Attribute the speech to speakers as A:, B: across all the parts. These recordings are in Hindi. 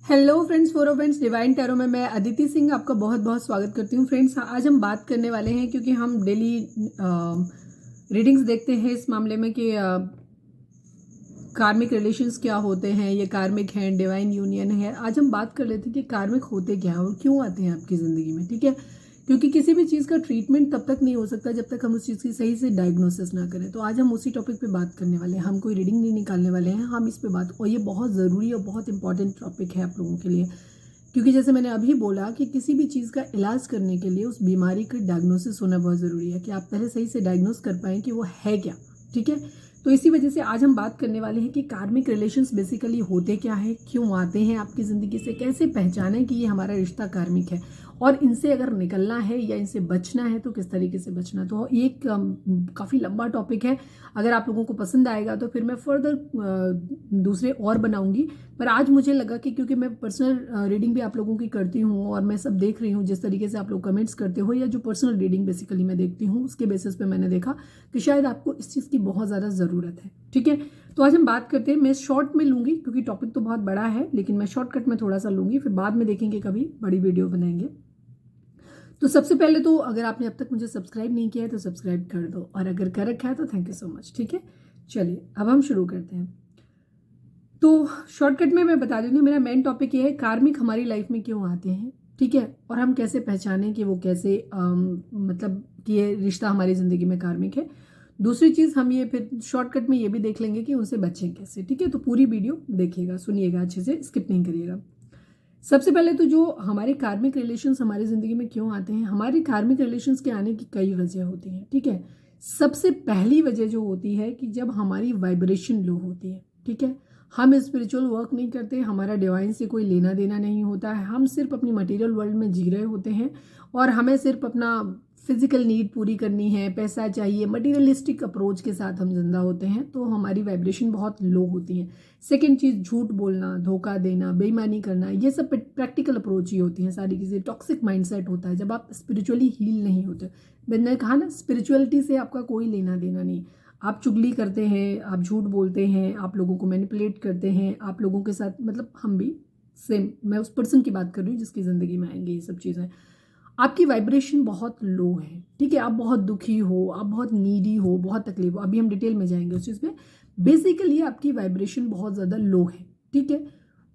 A: हेलो फ्रेंड्स, फोरो फ्रेंड्स, डिवाइन टैरो में मैं अदिति सिंह आपका बहुत बहुत स्वागत करती हूँ। फ्रेंड्स, आज हम बात करने वाले हैं क्योंकि हम डेली रीडिंग्स देखते हैं इस मामले में कि कार्मिक रिलेशंस क्या होते हैं, ये कार्मिक हैं, डिवाइन यूनियन है। आज हम बात कर लेते हैं कि कार्मिक होते क्या हैं और क्यों आते हैं आपकी ज़िंदगी में। ठीक है, क्योंकि किसी भी चीज़ का ट्रीटमेंट तब तक नहीं हो सकता जब तक हम उस चीज़ की सही से डायग्नोसिस ना करें। तो आज हम उसी टॉपिक पे बात करने वाले हैं। हम कोई रीडिंग नहीं निकालने वाले हैं, हम इस पे बात, और ये बहुत ज़रूरी और बहुत इंपॉर्टेंट टॉपिक है आप लोगों के लिए, क्योंकि जैसे मैंने अभी बोला कि किसी भी चीज़ का इलाज करने के लिए उस बीमारी का डायग्नोसिस होना बहुत ज़रूरी है कि आप पहले सही से डायग्नोस कर पाएँ कि वो है क्या। ठीक है, तो इसी वजह से आज हम बात करने वाले हैं कि कार्मिक रिलेशंस बेसिकली होते क्या है, क्यों आते हैं आपकी ज़िंदगी से, कैसे पहचानें कि ये हमारा रिश्ता कार्मिक है, और इनसे अगर निकलना है या इनसे बचना है तो किस तरीके से बचना। तो ये एक काफ़ी लंबा टॉपिक है। अगर आप लोगों को पसंद आएगा तो फिर मैं फर्दर दूसरे और बनाऊंगी, पर आज मुझे लगा कि क्योंकि मैं पर्सनल रीडिंग भी आप लोगों की करती हूँ और मैं सब देख रही हूँ जिस तरीके से आप लोग कमेंट्स करते हो, या जो पर्सनल रीडिंग बेसिकली मैं देखती हूँ उसके बेसिस पे मैंने देखा कि शायद आपको इस चीज़ की बहुत ज़्यादा ज़रूरत है। ठीक है, तो आज हम बात करते हैं। मैं शॉर्ट में लूँगी क्योंकि टॉपिक तो बहुत बड़ा है, लेकिन मैं शॉर्टकट में थोड़ा सा लूँगी, फिर बाद में देखेंगे कभी बड़ी वीडियो बनाएंगे। तो सबसे पहले तो अगर आपने अब तक मुझे सब्सक्राइब नहीं किया है तो सब्सक्राइब कर दो, और अगर कर रखा है तो थैंक यू सो मच। ठीक है, चलिए अब हम शुरू करते हैं। तो शॉर्टकट में मैं बता देती हूँ, मेरा मेन टॉपिक ये है कार्मिक हमारी लाइफ में क्यों आते हैं। ठीक है, और हम कैसे पहचानें कि वो कैसे मतलब कि ये रिश्ता हमारी ज़िंदगी में कार्मिक है। दूसरी चीज़ हम ये फिर शॉर्टकट में ये भी देख लेंगे कि उनसे बचें कैसे। ठीक है, तो पूरी वीडियो देखिएगा, सुनिएगा अच्छे से, स्किप नहीं करिएगा। सबसे पहले तो जो हमारे कार्मिक रिलेशंस हमारी ज़िंदगी में क्यों आते हैं, हमारे कार्मिक रिलेशंस के आने की कई वजह होती हैं। ठीक है, सबसे पहली वजह जो होती है कि जब हमारी वाइब्रेशन लो होती है। ठीक है, हम स्पिरिचुअल वर्क नहीं करते, हमारा डिवाइन से कोई लेना देना नहीं होता है, हम सिर्फ अपनी मटेरियल वर्ल्ड में जी रहे होते हैं और हमें सिर्फ अपना फिजिकल नीड पूरी करनी है, पैसा चाहिए, मटीरियलिस्टिक अप्रोच के साथ हम जिंदा होते हैं, तो हमारी वाइब्रेशन बहुत लो होती है। सेकेंड चीज़, झूठ बोलना, धोखा देना, बेईमानी करना, ये सब प्रैक्टिकल अप्रोच ही होती हैं सारी चीज़ें। टॉक्सिक माइंडसेट होता है जब आप स्पिरिचुअली हील नहीं होते। मैंने कहा ना, स्पिरिचुअलिटी से आपका कोई लेना देना नहीं। आप चुगली करते हैं, आप झूठ बोलते हैं, आप लोगों को मैनिपुलेट करते हैं, आप लोगों के साथ, मतलब हम भी सेम, मैं उस पर्सन की बात कर रही हूँ जिसकी ज़िंदगी में आएंगी ये सब चीज़ें। आपकी वाइब्रेशन बहुत लो है। ठीक है, आप बहुत दुखी हो, आप बहुत नीडी हो, बहुत तकलीफ हो, अभी हम डिटेल में जाएंगे उस चीज़ में। बेसिकली आपकी वाइब्रेशन बहुत ज़्यादा लो है। ठीक है,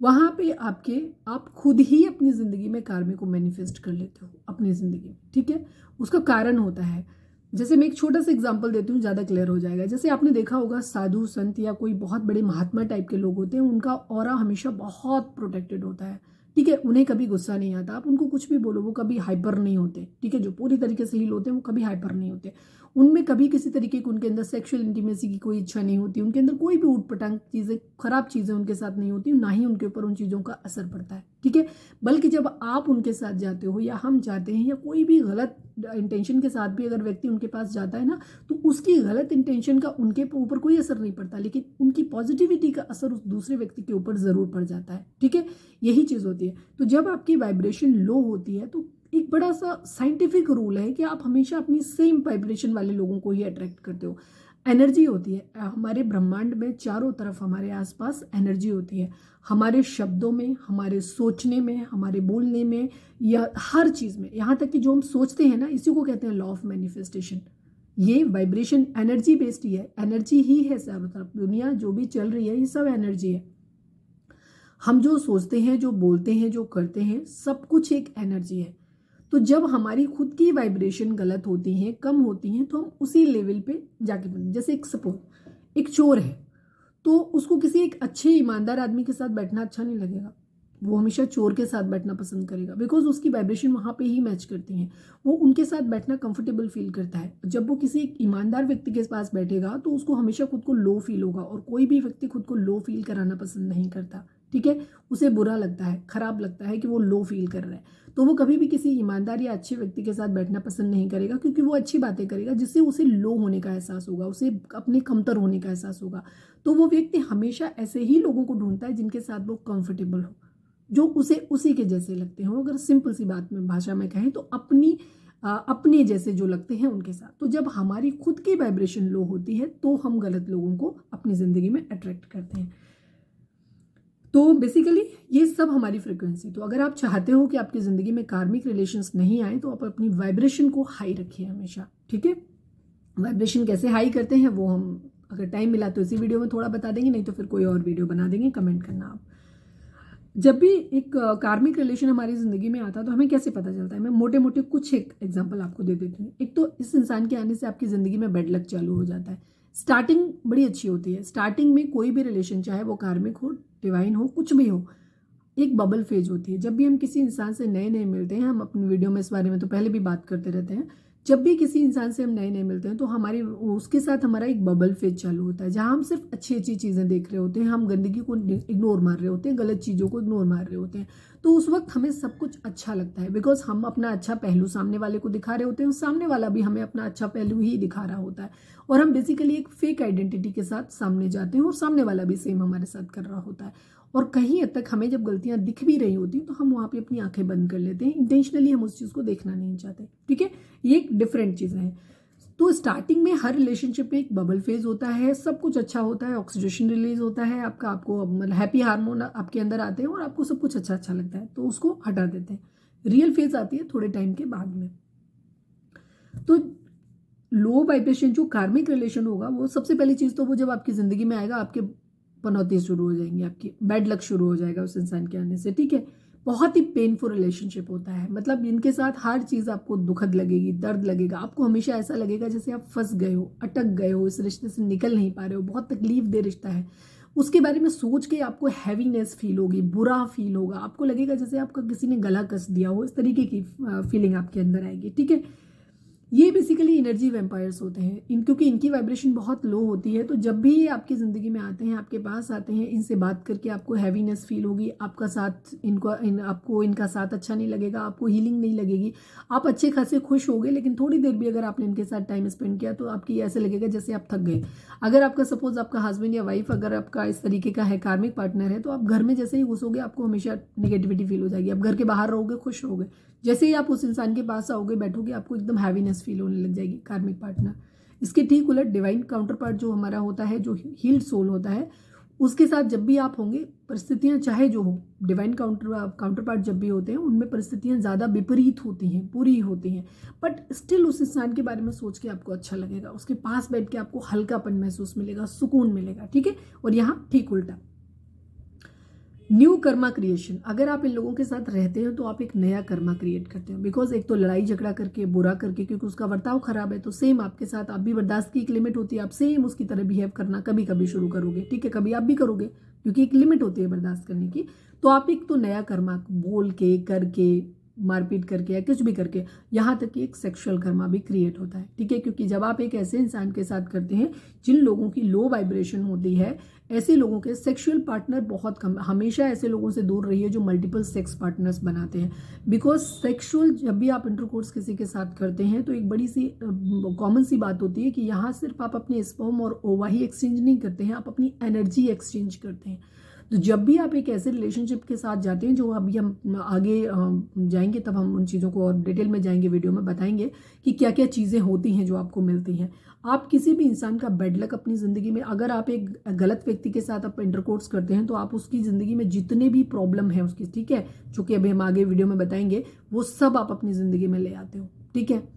A: वहाँ पे आप खुद ही अपनी ज़िंदगी में कार्मिक को मैनिफेस्ट कर लेते हो अपनी ज़िंदगी में। ठीक है, उसका कारण होता है, जैसे मैं एक छोटा सा एग्जांपल देती हूँ, ज़्यादा क्लियर हो जाएगा। जैसे आपने देखा होगा साधु संत या कोई बहुत बड़े महात्मा टाइप के लोग होते हैं, उनका ऑरा हमेशा बहुत प्रोटेक्टेड होता है। ठीक है, उन्हें कभी गुस्सा नहीं आता, आप उनको कुछ भी बोलो वो कभी हाइपर नहीं होते। ठीक है, जो पूरी तरीके से हील होते हैं वो कभी हाइपर नहीं होते। उनमें कभी किसी तरीके की उनके अंदर सेक्सुअल इंटीमेसी की कोई इच्छा नहीं होती, उनके अंदर कोई भी ऊट पटांग चीज़ें, खराब चीज़ें उनके साथ नहीं होती, ना ही उनके ऊपर उन चीज़ों का असर पड़ता है। ठीक है, बल्कि जब आप उनके साथ जाते हो या हम जाते हैं, या कोई भी गलत इंटेंशन के साथ भी अगर व्यक्ति उनके पास जाता है ना, तो उसकी गलत इंटेंशन का उनके ऊपर कोई असर नहीं पड़ता, लेकिन उनकी पॉजिटिविटी का असर उस दूसरे व्यक्ति के ऊपर ज़रूर पड़ जाता है। ठीक है, यही चीज़ होती है। तो जब आपकी वाइब्रेशन लो होती है तो एक बड़ा सा साइंटिफिक रूल है कि आप हमेशा अपनी सेम वाइब्रेशन वाले लोगों को ही अट्रैक्ट करते हो। एनर्जी होती है हमारे ब्रह्मांड में, चारों तरफ हमारे आसपास एनर्जी होती है, हमारे शब्दों में, हमारे सोचने में, हमारे बोलने में, या हर चीज़ में। यहाँ तक कि जो हम सोचते हैं ना, इसी को कहते हैं लॉ ऑफ मैनिफेस्टेशन। ये वाइब्रेशन एनर्जी बेस्ड ही है, एनर्जी ही है चारों तरफ। दुनिया जो भी चल रही है ये सब एनर्जी है। हम जो सोचते हैं, जो बोलते हैं, जो करते हैं, सब कुछ एक एनर्जी है। तो जब हमारी खुद की वाइब्रेशन गलत होती हैं, कम होती हैं, तो हम उसी लेवल पे जाके बनते। जैसे एक सपोज एक चोर है, तो उसको किसी एक अच्छे ईमानदार आदमी के साथ बैठना अच्छा नहीं लगेगा, वो हमेशा चोर के साथ बैठना पसंद करेगा, बिकॉज उसकी वाइब्रेशन वहाँ पे ही मैच करती हैं। वो उनके साथ बैठना कंफर्टेबल फील करता है। जब वो किसी एक ईमानदार व्यक्ति के पास बैठेगा तो उसको हमेशा खुद को लो फील होगा, और कोई भी व्यक्ति खुद को लो फील कराना पसंद नहीं करता। ठीक है, उसे बुरा लगता है, खराब लगता है कि वो लो फील कर रहा है, तो वो कभी भी किसी ईमानदार या अच्छे व्यक्ति के साथ बैठना पसंद नहीं करेगा, क्योंकि वो अच्छी बातें करेगा जिससे उसे लो होने का एहसास होगा, उसे अपने कमतर होने का एहसास होगा। तो वो व्यक्ति हमेशा ऐसे ही लोगों को ढूंढता है जिनके साथ वो कंफर्टेबल हो, जो उसे उसी के जैसे लगते हो। अगर सिंपल सी बात में भाषा में कहें तो अपने जैसे जो लगते हैं उनके साथ। तो जब हमारी खुद की वाइब्रेशन लो होती है तो हम गलत लोगों को अपनी ज़िंदगी में अट्रैक्ट करते हैं। तो बेसिकली ये सब हमारी फ्रिक्वेंसी। तो अगर आप चाहते हो कि आपकी ज़िंदगी में कार्मिक रिलेशंस नहीं आए तो आप अपनी वाइब्रेशन को हाई रखिए हमेशा, ठीक है। वाइब्रेशन कैसे हाई करते हैं वो हम अगर टाइम मिला तो इसी वीडियो में थोड़ा बता देंगे, नहीं तो फिर कोई और वीडियो बना देंगे, कमेंट करना आप। जब भी एक कार्मिक रिलेशन हमारी ज़िंदगी में आता है तो हमें कैसे पता चलता है, मैं मोटे मोटे कुछ एक एग्जांपल आपको दे देती हूँ। एक तो इस इंसान के आने से आपकी ज़िंदगी में बैड लक चालू हो जाता है। स्टार्टिंग बड़ी अच्छी होती है, स्टार्टिंग में कोई भी रिलेशन चाहे वो कार्मिक हो, डिवाइन हो, कुछ भी हो, एक बबल फेज होती है। जब भी हम किसी इंसान से नए नए मिलते हैं, हम अपनी वीडियो में इस बारे में तो पहले भी बात करते रहते हैं, जब भी किसी इंसान से हम नए नए मिलते हैं तो हमारी उसके साथ हमारा एक बबल फेज चालू होता है, जहाँ हम सिर्फ अच्छी अच्छी चीज़ें देख रहे होते हैं, हम गंदगी को इग्नोर मार रहे होते हैं, गलत चीज़ों को इग्नोर मार रहे होते हैं। तो उस वक्त हमें सब कुछ अच्छा लगता है, बिकॉज हम अपना अच्छा पहलू सामने वाले को दिखा रहे होते हैं, सामने वाला भी हमें अपना अच्छा पहलू ही दिखा रहा होता है, और हम बेसिकली एक फेक आइडेंटिटी के साथ सामने जाते हैं और सामने वाला भी सेम हमारे साथ कर रहा होता है। और कहीं हद तक हमें जब गलतियां दिख भी रही होती तो हम वहाँ पे अपनी आंखें बंद कर लेते हैं, इंटेंशनली हम उस चीज़ को देखना नहीं चाहते, ठीक है। ये एक डिफरेंट चीज़ें हैं। तो स्टार्टिंग में हर रिलेशनशिप में एक बबल फेज होता है, सब कुछ अच्छा होता है, ऑक्सीडेशन रिलीज होता है, आपको मतलब हैप्पी हार्मोन आपके अंदर आते हैं और आपको सब कुछ अच्छा अच्छा लगता है, तो उसको हटा देते हैं। रियल फेज आती है थोड़े टाइम के बाद में। तो लो वाइब्रेशन जो कार्मिक रिलेशन होगा, वो सबसे पहली चीज़ तो वो जब आपकी ज़िंदगी में आएगा आपके पनौती शुरू हो जाएंगी, आपकी बैड लक शुरू हो जाएगा उस इंसान के आने से, ठीक है। बहुत ही पेनफुल रिलेशनशिप होता है, मतलब इनके साथ हर चीज़ आपको दुखद लगेगी, दर्द लगेगा, आपको हमेशा ऐसा लगेगा जैसे आप फंस गए हो, अटक गए हो, इस रिश्ते से निकल नहीं पा रहे हो, बहुत तकलीफ दे रिश्ता है। उसके बारे में सोच के आपको हैवीनेस फील होगी, बुरा फील होगा, आपको लगेगा जैसे आपका किसी ने गला कस दिया हो, इस तरीके की फीलिंग आपके अंदर आएगी, ठीक है। ये बेसिकली एनर्जी वैम्पायर्स होते हैं क्योंकि इनकी वाइब्रेशन बहुत लो होती है। तो जब भी ये आपकी ज़िंदगी में आते हैं, आपके पास आते हैं, इनसे बात करके आपको हैवीनेस फील होगी, आपका साथ आपको इनका साथ अच्छा नहीं लगेगा, आपको हीलिंग नहीं लगेगी, आप अच्छे खासे खुश होगे, लेकिन थोड़ी देर भी अगर आपने इनके साथ टाइम स्पेंड किया तो आपकी ऐसे लगेगा जैसे आप थक गए। अगर आपका सपोज आपका हस्बैंड या वाइफ अगर आपका इस तरीके का है, कार्मिक पार्टनर है, तो आप घर में जैसे ही घुसोगे आपको हमेशा नेगेटिविटी फील हो जाएगी। आप घर के बाहर रहोगे खुश रहोगे, जैसे ही आप उस इंसान के पास आओगे बैठोगे आपको एकदम हैवीनेस फील होने लग जाएगी। कार्मिक पार्टनर इसके ठीक उलट डिवाइन काउंटर पार्ट जो हमारा होता है, जो हील्ड सोल होता है, उसके साथ जब भी आप होंगे, परिस्थितियां चाहे जो हो, डिवाइन काउंटर पार्ट जब भी होते हैं उनमें परिस्थितियां ज़्यादा विपरीत होती हैं, बुरी होती हैं, बट स्टिल उस इंसान के बारे में सोच के आपको अच्छा लगेगा, उसके पास बैठ के आपको हल्कापन महसूस मिलेगा, सुकून मिलेगा, ठीक है। और यहाँ ठीक उल्टा न्यू कर्मा क्रिएशन, अगर आप इन लोगों के साथ रहते हैं तो आप एक नया कर्मा क्रिएट करते हैं, बिकॉज एक तो लड़ाई झगड़ा करके, बुरा करके, क्योंकि उसका बर्ताव खराब है, तो सेम आपके साथ आप भी बर्दाश्त की एक लिमिट होती है, आप सेम उसकी तरह बिहेव करना कभी कभी शुरू करोगे, ठीक है। कभी आप भी करोगे क्योंकि एक लिमिट होती है बर्दाश्त करने की। तो आप एक तो नया कर्मा बोल के, करके, मारपीट करके या कुछ भी करके, यहाँ तक कि एक सेक्सुअल कर्मा भी क्रिएट होता है, ठीक है। क्योंकि जब आप एक ऐसे इंसान के साथ करते हैं जिन लोगों की लो वाइब्रेशन होती है, ऐसे लोगों के सेक्सुअल पार्टनर बहुत कम, हमेशा ऐसे लोगों से दूर रहिए जो मल्टीपल सेक्स पार्टनर्स बनाते हैं। बिकॉज सेक्सुअल जब भी आप इंटरकोर्स किसी के साथ करते हैं तो एक बड़ी सी कॉमन सी बात होती है कि यहाँ सिर्फ आप अपने स्पर्म और ओवा ही एक्सचेंज नहीं करते हैं, आप अपनी एनर्जी एक्सचेंज करते हैं। तो जब भी आप एक ऐसे रिलेशनशिप के साथ जाते हैं, जो अभी हम आगे जाएंगे तब हम उन चीज़ों को और डिटेल में जाएंगे, वीडियो में बताएंगे कि क्या क्या चीज़ें होती हैं जो आपको मिलती हैं। आप किसी भी इंसान का बैड लक अपनी ज़िंदगी में, अगर आप एक गलत व्यक्ति के साथ आप इंटरकोर्स करते हैं तो आप उसकी ज़िंदगी में जितने भी प्रॉब्लम है उसकी, ठीक है, जो कि अभी हम आगे वीडियो में बताएंगे, वो सब आप अपनी ज़िंदगी में ले आते हो, ठीक है।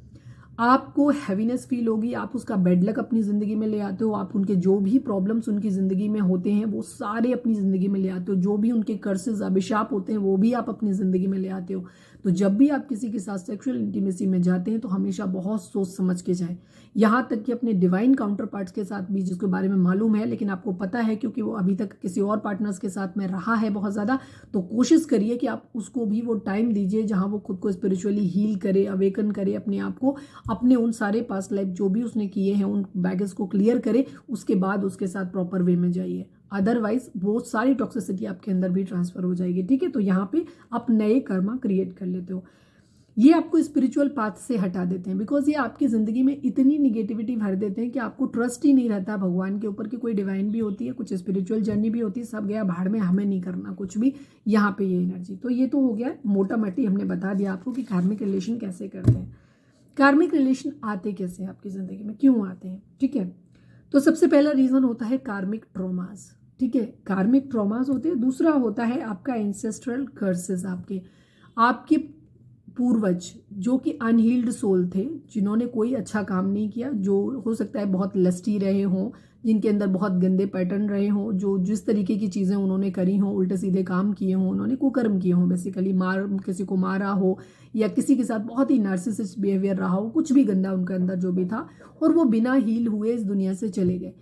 A: आपको हैवीनेस फील होगी, आप उसका बैड लक अपनी ज़िंदगी में ले आते हो, आप उनके जो भी प्रॉब्लम्स उनकी ज़िंदगी में होते हैं वो सारे अपनी ज़िंदगी में ले आते हो, जो भी उनके कर्सेस अभिशाप होते हैं वो भी आप अपनी ज़िंदगी में ले आते हो। तो जब भी आप किसी के साथ सेक्सुअल इंटीमेसी में जाते हैं तो हमेशा बहुत सोच समझ के जाएं, यहाँ तक कि अपने डिवाइन काउंटर पार्ट्स के साथ भी, जिसके बारे में मालूम है लेकिन आपको पता है क्योंकि वो अभी तक किसी और पार्टनर्स के साथ में रहा है बहुत ज़्यादा, तो कोशिश करिए कि आप उसको भी वो टाइम दीजिए जहाँ वो खुद को स्पिरिचुअली हील करे, अवेकन करे, अपने आप को, अपने उन सारे पास्ट लाइफ जो भी उसने किए हैं उन बैगेज को क्लियर करे, उसके बाद उसके साथ प्रॉपर वे में जाइए। अदरवाइज बहुत सारी टॉक्सिसिटी आपके अंदर भी ट्रांसफर हो जाएगी, ठीक है। तो यहाँ पे आप नए कर्मा क्रिएट कर लेते हो, ये आपको स्पिरिचुअल पाथ से हटा देते हैं, बिकॉज ये आपकी ज़िंदगी में इतनी निगेटिविटी भर देते हैं कि आपको ट्रस्ट ही नहीं रहता भगवान के ऊपर कि कोई डिवाइन भी होती है, कुछ स्पिरिचुअल जर्नी भी होती है, सब गया भाड़ में, हमें नहीं करना कुछ भी यहाँ पे ये एनर्जी। तो ये तो हो गया मोटा मोटी, हमने बता दिया आपको कि कार्मिक रिलेशन कैसे करते हैं, कार्मिक रिलेशन आते कैसे हैं आपकी ज़िंदगी में, क्यों आते हैं, ठीक है। तो सबसे पहला रीज़न होता है कार्मिक ट्रॉमास, ठीक है, कार्मिक ट्रॉमास होते हैं। दूसरा होता है आपका एंसेस्ट्रल कर्सेस, आपके पूर्वज जो कि अनहील्ड सोल थे, जिन्होंने कोई अच्छा काम नहीं किया, जो हो सकता है बहुत लस्टी रहे हों, जिनके अंदर बहुत गंदे पैटर्न रहे हों, जो जिस तरीके की चीज़ें उन्होंने करी हों, उल्टे सीधे काम किए हों, उन्होंने कुकर्म किए हों, बेसिकली किसी को मारा हो या किसी के साथ बहुत ही नार्सिसिस्ट बिहेवियर रहा हो, कुछ भी गंदा उनके अंदर जो भी था, और वो बिना हील हुए इस दुनिया से चले गए।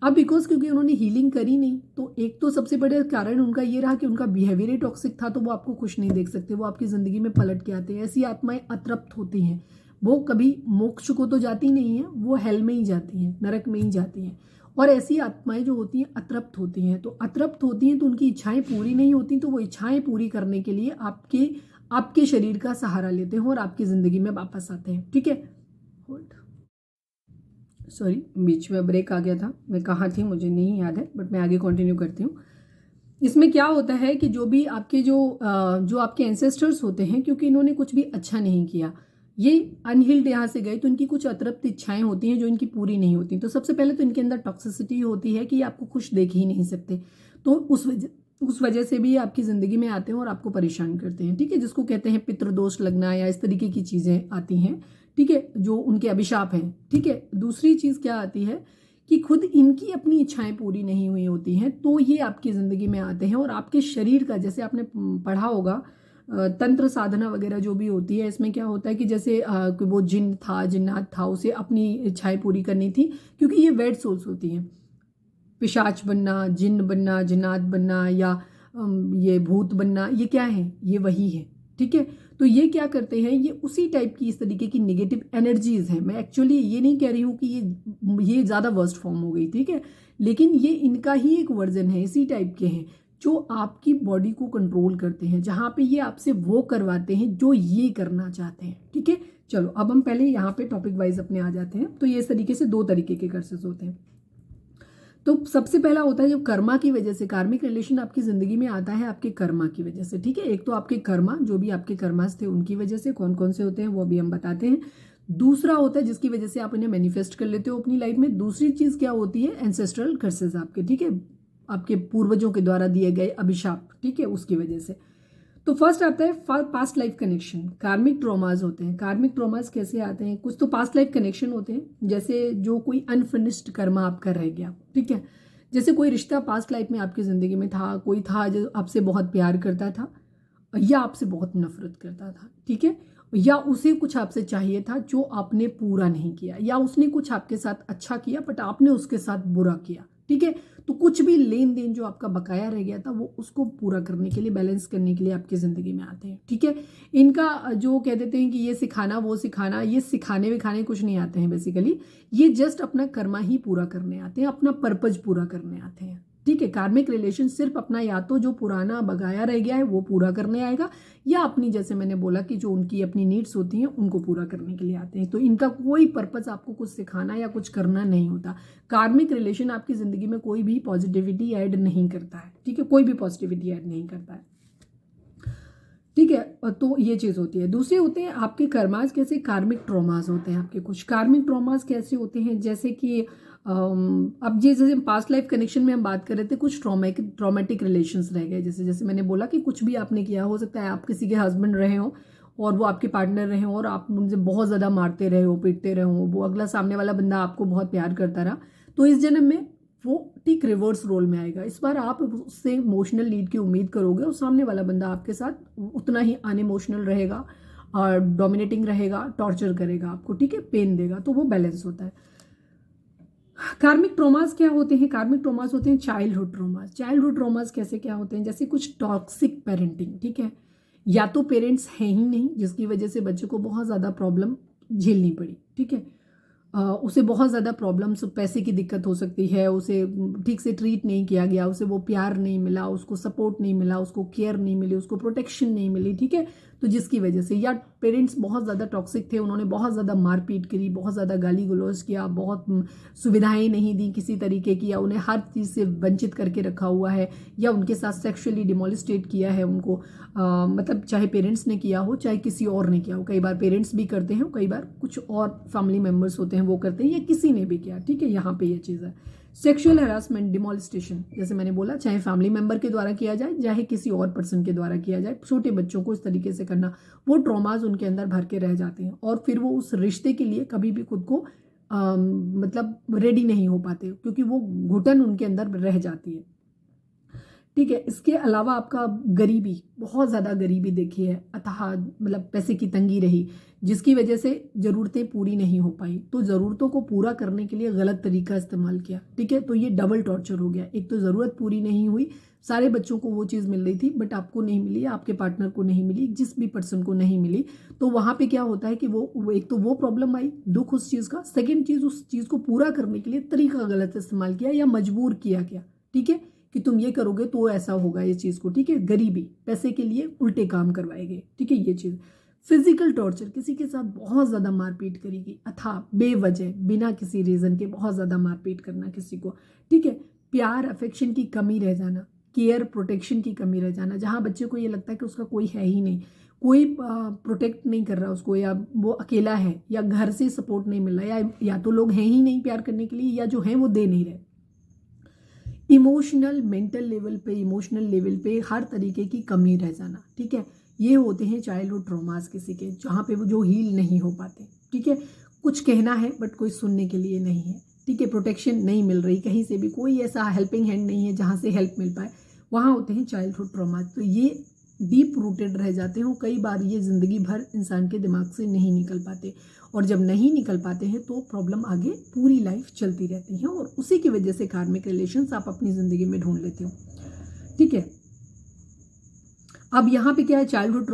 A: अब क्योंकि उन्होंने हीलिंग करी नहीं, तो एक तो सबसे बड़ा कारण उनका ये रहा कि उनका बिहेवियर ही टॉक्सिक था, तो वो आपको खुश नहीं देख सकते, वो आपकी ज़िंदगी में पलट के आते हैं। ऐसी आत्माएं अतृप्त होती हैं, वो कभी मोक्ष को तो जाती नहीं है, वो हेल में ही जाती हैं, नरक में ही जाती हैं। और ऐसी आत्माएं जो होती हैं अतृप्त होती हैं, तो अतृप्त होती हैं तो उनकी इच्छाएं पूरी नहीं होती, तो वो इच्छाएं पूरी करने के लिए आपके शरीर का सहारा लेते हैं और आपकी ज़िंदगी में वापस आते हैं। ठीक है, होल्ड, सॉरी बीच में ब्रेक आ गया था, मैं कहाँ थी मुझे नहीं याद है, बट मैं आगे कंटिन्यू करती हूँ। इसमें क्या होता है कि जो भी आपके जो आपके एंसेस्टर्स होते हैं, क्योंकि इन्होंने कुछ भी अच्छा नहीं किया, ये अनहिल्ड यहाँ से गए, तो इनकी कुछ अतृप्त इच्छाएं होती हैं जो इनकी पूरी नहीं होती। तो सबसे पहले तो इनके अंदर टॉक्सिसिटी होती है कि ये आपको खुश देख ही नहीं सकते, तो उस वजह से भी आपकी ज़िंदगी में आते हैं और आपको परेशान करते हैं। ठीक है, जिसको कहते हैं पितृदोष लगना या इस तरीके की चीज़ें आती हैं। ठीक है, जो उनके अभिशाप हैं। ठीक है, दूसरी चीज़ क्या आती है कि खुद इनकी अपनी इच्छाएं पूरी नहीं हुई होती हैं, तो ये आपकी ज़िंदगी में आते हैं और आपके शरीर का, जैसे आपने पढ़ा होगा तंत्र साधना वगैरह जो भी होती है, इसमें क्या होता है कि जैसे वो जिन्नात था, उसे अपनी इच्छाएं पूरी करनी थी, क्योंकि ये वेड सोल्स होती हैं। पिशाच बनना, जिन्न बनना, जिन्नात बनना या ये भूत बनना, ये क्या है, ये वही है। ठीक है, तो ये क्या करते हैं, ये उसी टाइप की इस तरीके की नेगेटिव एनर्जीज हैं। मैं एक्चुअली ये नहीं कह रही हूँ कि ये ज़्यादा वर्स्ट फॉर्म हो गई, ठीक है, लेकिन ये इनका ही एक वर्जन है, इसी टाइप के हैं जो आपकी बॉडी को कंट्रोल करते हैं, जहाँ पे ये आपसे वो करवाते हैं जो ये करना चाहते हैं। ठीक है, चलो अब हम पहले यहाँ पे टॉपिक वाइज अपने आ जाते हैं। तो ये इस तरीके से 2 तरीके के कर्सेस होते हैं। तो सबसे पहला होता है जो कर्मा की वजह से, कार्मिक रिलेशन आपकी ज़िंदगी में आता है आपके कर्मा की वजह से। ठीक है, एक तो आपके कर्मा, जो भी आपके कर्मास थे उनकी वजह से, कौन कौन से होते हैं वो अभी हम बताते हैं। दूसरा होता है जिसकी वजह से आप इन्हें मैनिफेस्ट कर लेते हो अपनी लाइफ में। दूसरी चीज़ क्या होती है, एंसेस्ट्रल कर्सेस आपके। ठीक है, आपके पूर्वजों के द्वारा दिए गए अभिशाप। ठीक है, उसकी वजह से। तो फर्स्ट आता है पास्ट लाइफ कनेक्शन, कार्मिक ट्रॉमास होते हैं। कार्मिक ट्रॉमास कैसे आते हैं, कुछ तो पास्ट लाइफ कनेक्शन होते हैं, जैसे जो कोई अनफिनिश्ड कर्मा आपका रह गया। ठीक है, जैसे कोई रिश्ता पास्ट लाइफ में आपकी ज़िंदगी में था, कोई था जो आपसे बहुत प्यार करता था या आपसे बहुत नफरत करता था। ठीक है, या उसे कुछ आपसे चाहिए था जो आपने पूरा नहीं किया, या उसने कुछ आपके साथ अच्छा किया बट आपने उसके साथ बुरा किया। ठीक है, तो कुछ भी लेन देन जो आपका बकाया रह गया था, वो उसको पूरा करने के लिए, बैलेंस करने के लिए आपकी ज़िंदगी में आते हैं। ठीक है, इनका जो कह देते हैं कि ये सिखाना वो सिखाना, ये सिखाने विखाने कुछ नहीं आते हैं बेसिकली, ये जस्ट अपना कर्मा ही पूरा करने आते हैं, अपना पर्पज पूरा करने आते हैं। ठीक है, कार्मिक रिलेशन सिर्फ अपना या तो जो पुराना बकाया रह गया है वो पूरा करने आएगा, या अपनी, जैसे मैंने बोला कि जो उनकी अपनी नीड्स होती हैं उनको पूरा करने के लिए आते हैं। तो इनका कोई पर्पस आपको कुछ सिखाना या कुछ करना नहीं होता। कार्मिक रिलेशन आपकी ज़िंदगी में कोई भी पॉजिटिविटी ऐड नहीं करता है। ठीक है, कोई भी पॉजिटिविटी ऐड नहीं करता है। ठीक है, तो ये चीज़ होती है। दूसरे होते हैं आपके कर्मास, कैसे कार्मिक ट्रॉमास होते हैं आपके। कुछ कार्मिक ट्रॉमास कैसे होते हैं, जैसे कि अब जैसे पास्ट लाइफ कनेक्शन में हम बात कर रहे थे, कुछ ट्रॉमेटिक रिलेशंस रह गए। जैसे मैंने बोला कि कुछ भी आपने किया, हो सकता है आप किसी के हस्बैंड रहे हो और वो आपके पार्टनर रहे हो और आप उनसे बहुत ज़्यादा मारते रहे हो, पीटते रहे हो, वो अगला सामने वाला बंदा आपको बहुत प्यार करता रहा, तो इस जन्म में वो ठीक रिवर्स रोल में आएगा। इस बार आप उससे इमोशनल नीड की उम्मीद करोगे और सामने वाला बंदा आपके साथ उतना ही अनइमोशनल रहेगा और डोमिनेटिंग रहेगा, टॉर्चर करेगा आपको। ठीक है, पेन देगा, तो वो बैलेंस होता है। कार्मिक ट्रॉमास क्या होते हैं, कार्मिक ट्रॉमास होते हैं चाइल्डहुड ट्रॉमास। चाइल्डहुड ट्रॉमास कैसे क्या होते हैं, जैसे कुछ टॉक्सिक पेरेंटिंग। ठीक है, या तो पेरेंट्स हैं ही नहीं जिसकी वजह से बच्चे को बहुत ज़्यादा प्रॉब्लम झेलनी पड़ी। ठीक है, उसे बहुत ज़्यादा प्रॉब्लम्स, पैसे की दिक्कत हो सकती है, उसे ठीक से ट्रीट नहीं किया गया, उसे वो प्यार नहीं मिला, उसको सपोर्ट नहीं मिला, उसको केयर नहीं मिली, उसको प्रोटेक्शन नहीं मिली। ठीक है, तो जिसकी वजह से, या पेरेंट्स बहुत ज़्यादा टॉक्सिक थे, उन्होंने बहुत ज़्यादा मारपीट करी, बहुत ज़्यादा गाली गलौज किया, बहुत सुविधाएं नहीं दी किसी तरीके की, या उन्हें हर चीज़ से वंचित करके रखा हुआ है, या उनके साथ सेक्सुअली डिमोलिस्टेट किया है उनको। मतलब चाहे पेरेंट्स ने किया हो चाहे किसी और ने किया हो, कई बार पेरेंट्स भी करते हैं, कई बार कुछ और फैमिली मेम्बर्स होते हैं वो करते हैं, या किसी ने भी किया। ठीक है, यहाँ पे ये चीज़ है। सेक्सुअल हरासमेंट, डिमोलिस्टेशन, जैसे मैंने बोला, चाहे फैमिली मेंबर के द्वारा किया जाए, चाहे किसी और पर्सन के द्वारा किया जाए, छोटे बच्चों को इस तरीके से करना, वो ट्रॉमाज उनके अंदर भर के रह जाते हैं और फिर वो उस रिश्ते के लिए कभी भी खुद को मतलब रेडी नहीं हो पाते, क्योंकि वो घुटन उनके अंदर रह जाती है। ठीक है, इसके अलावा आपका गरीबी, बहुत ज़्यादा गरीबी देखी है, अथाह मतलब पैसे की तंगी रही, जिसकी वजह से ज़रूरतें पूरी नहीं हो पाई, तो ज़रूरतों को पूरा करने के लिए गलत तरीका इस्तेमाल किया। ठीक है, तो ये डबल टॉर्चर हो गया। एक तो ज़रूरत पूरी नहीं हुई, सारे बच्चों को वो चीज़ मिल रही थी बट आपको नहीं मिली, आपके पार्टनर को नहीं मिली, जिस भी पर्सन को नहीं मिली, तो वहाँ पे क्या होता है कि वो एक तो वो प्रॉब्लम आई, दुख उस चीज़ का, सेकेंड चीज़ उस चीज़ को पूरा करने के लिए तरीका गलत इस्तेमाल किया या मजबूर किया गया। ठीक है, कि तुम ये करोगे तो ऐसा होगा ये चीज़ को। ठीक है, गरीबी, पैसे के लिए उल्टे काम करवाए गए। ठीक है, ये चीज़। फिजिकल टॉर्चर, किसी के साथ बहुत ज़्यादा मारपीट करेगी, अथा बेवजह बिना किसी रीज़न के बहुत ज़्यादा मारपीट करना किसी को। ठीक है, प्यार अफेक्शन की कमी रह जाना, केयर प्रोटेक्शन की कमी रह जाना, जहाँ बच्चे को ये लगता है कि उसका कोई है ही नहीं, कोई प्रोटेक्ट नहीं कर रहा उसको, या वो अकेला है, या घर से सपोर्ट नहीं मिल रहा, या तो लोग हैं ही नहीं प्यार करने के लिए, या जो हैं वो दे नहीं रहे। इमोशनल, मेंटल लेवल पे, इमोशनल लेवल पे हर तरीके की कमी रह जाना। ठीक है, ये होते हैं चाइल्डहुड ट्रॉमास किसी के, जहाँ पे वो जो हील नहीं हो पाते। ठीक है, कुछ कहना है बट कोई सुनने के लिए नहीं है। ठीक है, प्रोटेक्शन नहीं मिल रही कहीं से भी, कोई ऐसा हेल्पिंग हैंड नहीं है जहाँ से हेल्प मिल पाए, वहाँ होते हैं चाइल्डहुड ट्रॉमास। तो ये डीप रूटेड रह जाते हैं, कई बार ये ज़िंदगी भर इंसान के दिमाग से नहीं निकल पाते, और जब नहीं निकल पाते हैं तो प्रॉब्लम आगे पूरी लाइफ चलती रहती है, और उसी की वजह से कार्मिक रिलेशंस आप अपनी ज़िंदगी में ढूंढ लेते हो। ठीक है, अब यहाँ पे क्या है, चाइल्डहुड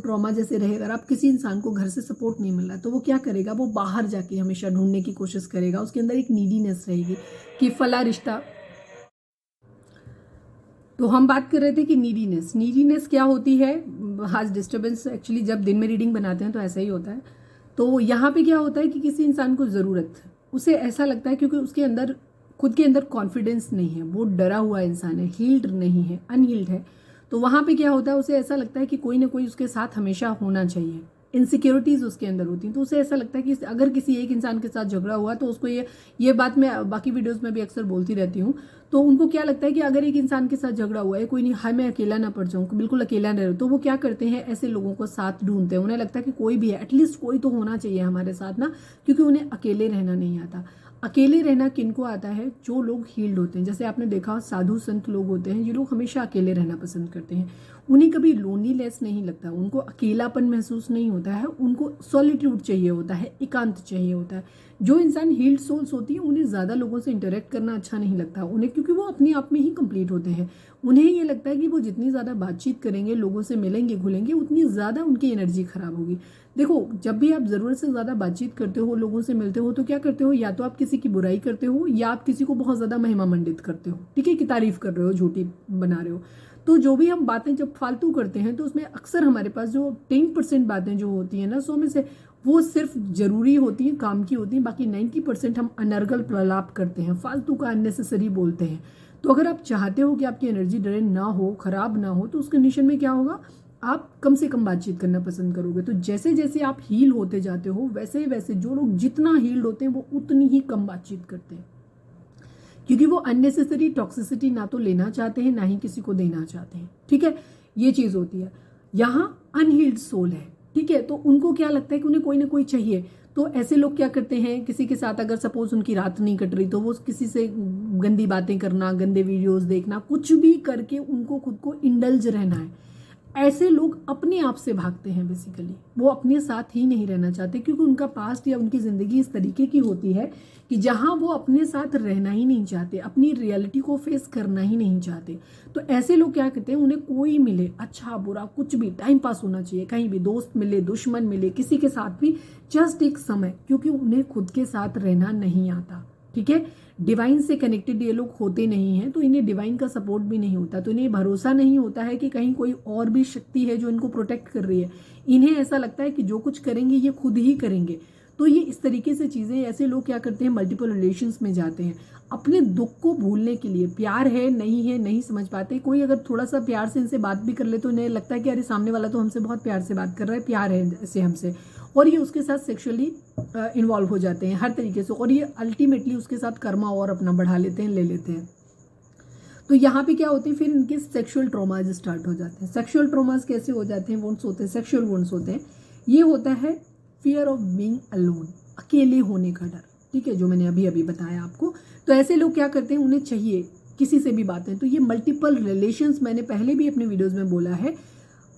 A: ट्रॉमा जैसे रहे, अगर आप किसी इंसान को घर से सपोर्ट नहीं मिल रहा है तो वो क्या करेगा, वो बाहर जाके हमेशा ढूंढने की कोशिश करेगा, उसके अंदर एक नीडीनेस रहेगी कि फला रिश्ता। तो हम बात कर रहे थे कि नीडीनेस क्या होती है, आज डिस्टर्बेंस, एक्चुअली जब दिन में रीडिंग बनाते हैं तो ऐसा ही होता है। तो यहाँ पे क्या होता है कि किसी इंसान को ज़रूरत, उसे ऐसा लगता है क्योंकि उसके अंदर खुद के अंदर कॉन्फिडेंस नहीं है, वो डरा हुआ इंसान है, हील्ड नहीं है, अनहील्ड है, तो वहाँ पे क्या होता है, उसे ऐसा लगता है कि कोई ना कोई उसके साथ हमेशा होना चाहिए। इनसिक्योरिटीज़ उसके अंदर होती हैं, तो उसे ऐसा लगता है कि अगर किसी एक इंसान के साथ झगड़ा हुआ तो उसको ये बात मैं बाकी वीडियोस में भी अक्सर बोलती रहती हूँ, तो उनको क्या लगता है कि अगर एक इंसान के साथ झगड़ा हुआ है, कोई नहीं, हाय मैं अकेला ना पड़ जाऊँ, बिल्कुल अकेला ना रहे, तो वो क्या करते हैं, ऐसे लोगों को साथ ढूंढते हैं। उन्हें लगता है कि कोई भी है, एटलीस्ट कोई तो होना चाहिए हमारे साथ ना, क्योंकि उन्हें अकेले रहना नहीं आता। अकेले रहना किनको आता है, जो लोग हील्ड होते हैं। जैसे आपने देखा साधु संत लोग होते हैं, ये लोग हमेशा अकेले रहना पसंद करते हैं, उन्हें कभी लोनलीनेस नहीं लगता, उनको अकेलापन महसूस नहीं होता है, उनको सॉलिट्यूड चाहिए होता है, एकांत चाहिए होता है। जो इंसान हील्ड सोल्स होती है उन्हें ज़्यादा लोगों से इंटरेक्ट करना अच्छा नहीं लगता उन्हें, क्योंकि वो अपने आप में ही कंप्लीट होते हैं। उन्हें ये लगता है कि वो जितनी ज़्यादा बातचीत करेंगे, लोगों से मिलेंगे घुलेंगे, उतनी ज़्यादा उनकी एनर्जी खराब होगी। देखो, जब भी आप ज़रूरत से ज़्यादा बातचीत करते हो, लोगों से मिलते हो, तो क्या करते हो, या तो आप किसी की बुराई करते हो, या आप किसी को बहुत ज़्यादा महिमा मंडित करते हो। ठीक है, कि तारीफ कर रहे हो, झूठी बना रहे हो। तो जो भी हम बातें जब फालतू करते हैं तो उसमें अक्सर हमारे पास जो 10% बातें जो होती हैं ना 100 में से, वो सिर्फ जरूरी होती हैं, काम की होती हैं, बाकी 90% हम अनर्गल प्रलाप करते हैं, फालतू का अननेसेसरी बोलते हैं। तो अगर आप चाहते हो कि आपकी एनर्जी ड्रेन ना हो, खराब ना हो, तो उस कंडीशन में क्या होगा, आप कम से कम बातचीत करना पसंद करोगे। तो जैसे जैसे आप हील होते जाते हो, वैसे वैसे जो लोग जितना हील्ड होते हैं वो उतनी ही कम बातचीत करते हैं, क्योंकि वो अननेसेसरी टॉक्सिसिटी ना तो लेना चाहते हैं, ना ही किसी को देना चाहते हैं। ठीक है, ये चीज़ होती है। यहाँ अनहील्ड सोल है, ठीक है, तो उनको क्या लगता है कि उन्हें कोई ना कोई चाहिए। तो ऐसे लोग क्या करते हैं, किसी के साथ अगर सपोज उनकी रात नहीं कट रही तो वो किसी से गंदी बातें करना, गंदे वीडियोस देखना, कुछ भी करके उनको खुद को इंडल्ज रहना है। ऐसे लोग अपने आप से भागते हैं, बेसिकली वो अपने साथ ही नहीं रहना चाहते, क्योंकि उनका पास्ट या उनकी ज़िंदगी इस तरीके की होती है कि जहाँ वो अपने साथ रहना ही नहीं चाहते, अपनी रियलिटी को फेस करना ही नहीं चाहते। तो ऐसे लोग क्या करते हैं, उन्हें कोई मिले, अच्छा बुरा कुछ भी, टाइम पास होना चाहिए, कहीं भी दोस्त मिले, दुश्मन मिले, किसी के साथ भी जस्ट एक समय, क्योंकि उन्हें खुद के साथ रहना नहीं आता। ठीक है, डिवाइन से कनेक्टेड ये लोग होते नहीं हैं, तो इन्हें डिवाइन का सपोर्ट भी नहीं होता, तो इन्हें भरोसा नहीं होता है कि कहीं कोई और भी शक्ति है जो इनको प्रोटेक्ट कर रही है। इन्हें ऐसा लगता है कि जो कुछ करेंगे ये खुद ही करेंगे। तो ये इस तरीके से चीज़ें, ऐसे लोग क्या करते हैं, मल्टीपल रिलेशंस में जाते हैं अपने दुख को भूलने के लिए। प्यार है नहीं समझ पाते। कोई अगर थोड़ा सा प्यार से इनसे बात भी कर ले तो इन्हें लगता है कि अरे सामने वाला तो हमसे बहुत प्यार से बात कर रहा है, प्यार है ऐसे हमसे, और ये उसके साथ सेक्सुअली इन्वॉल्व हो जाते हैं हर तरीके से, और ये अल्टीमेटली उसके साथ कर्मा और अपना बढ़ा लेते हैं, ले लेते हैं। तो यहाँ पे क्या होते हैं, फिर इनके सेक्सुअल ट्रॉमाज स्टार्ट हो जाते हैं। सेक्सुअल ट्रॉमाज कैसे हो जाते हैं, वुंड्स होते हैं, सेक्सुअल वुंड्स होते हैं। ये होता है फियर ऑफ बीइंग अलोन, अकेले होने का डर, ठीक है, जो मैंने अभी अभी बताया आपको। तो ऐसे लोग क्या करते हैं, उन्हें चाहिए किसी से भी बातें, तो ये मल्टीपल रिलेशंस, मैंने पहले भी अपने वीडियोस में बोला है,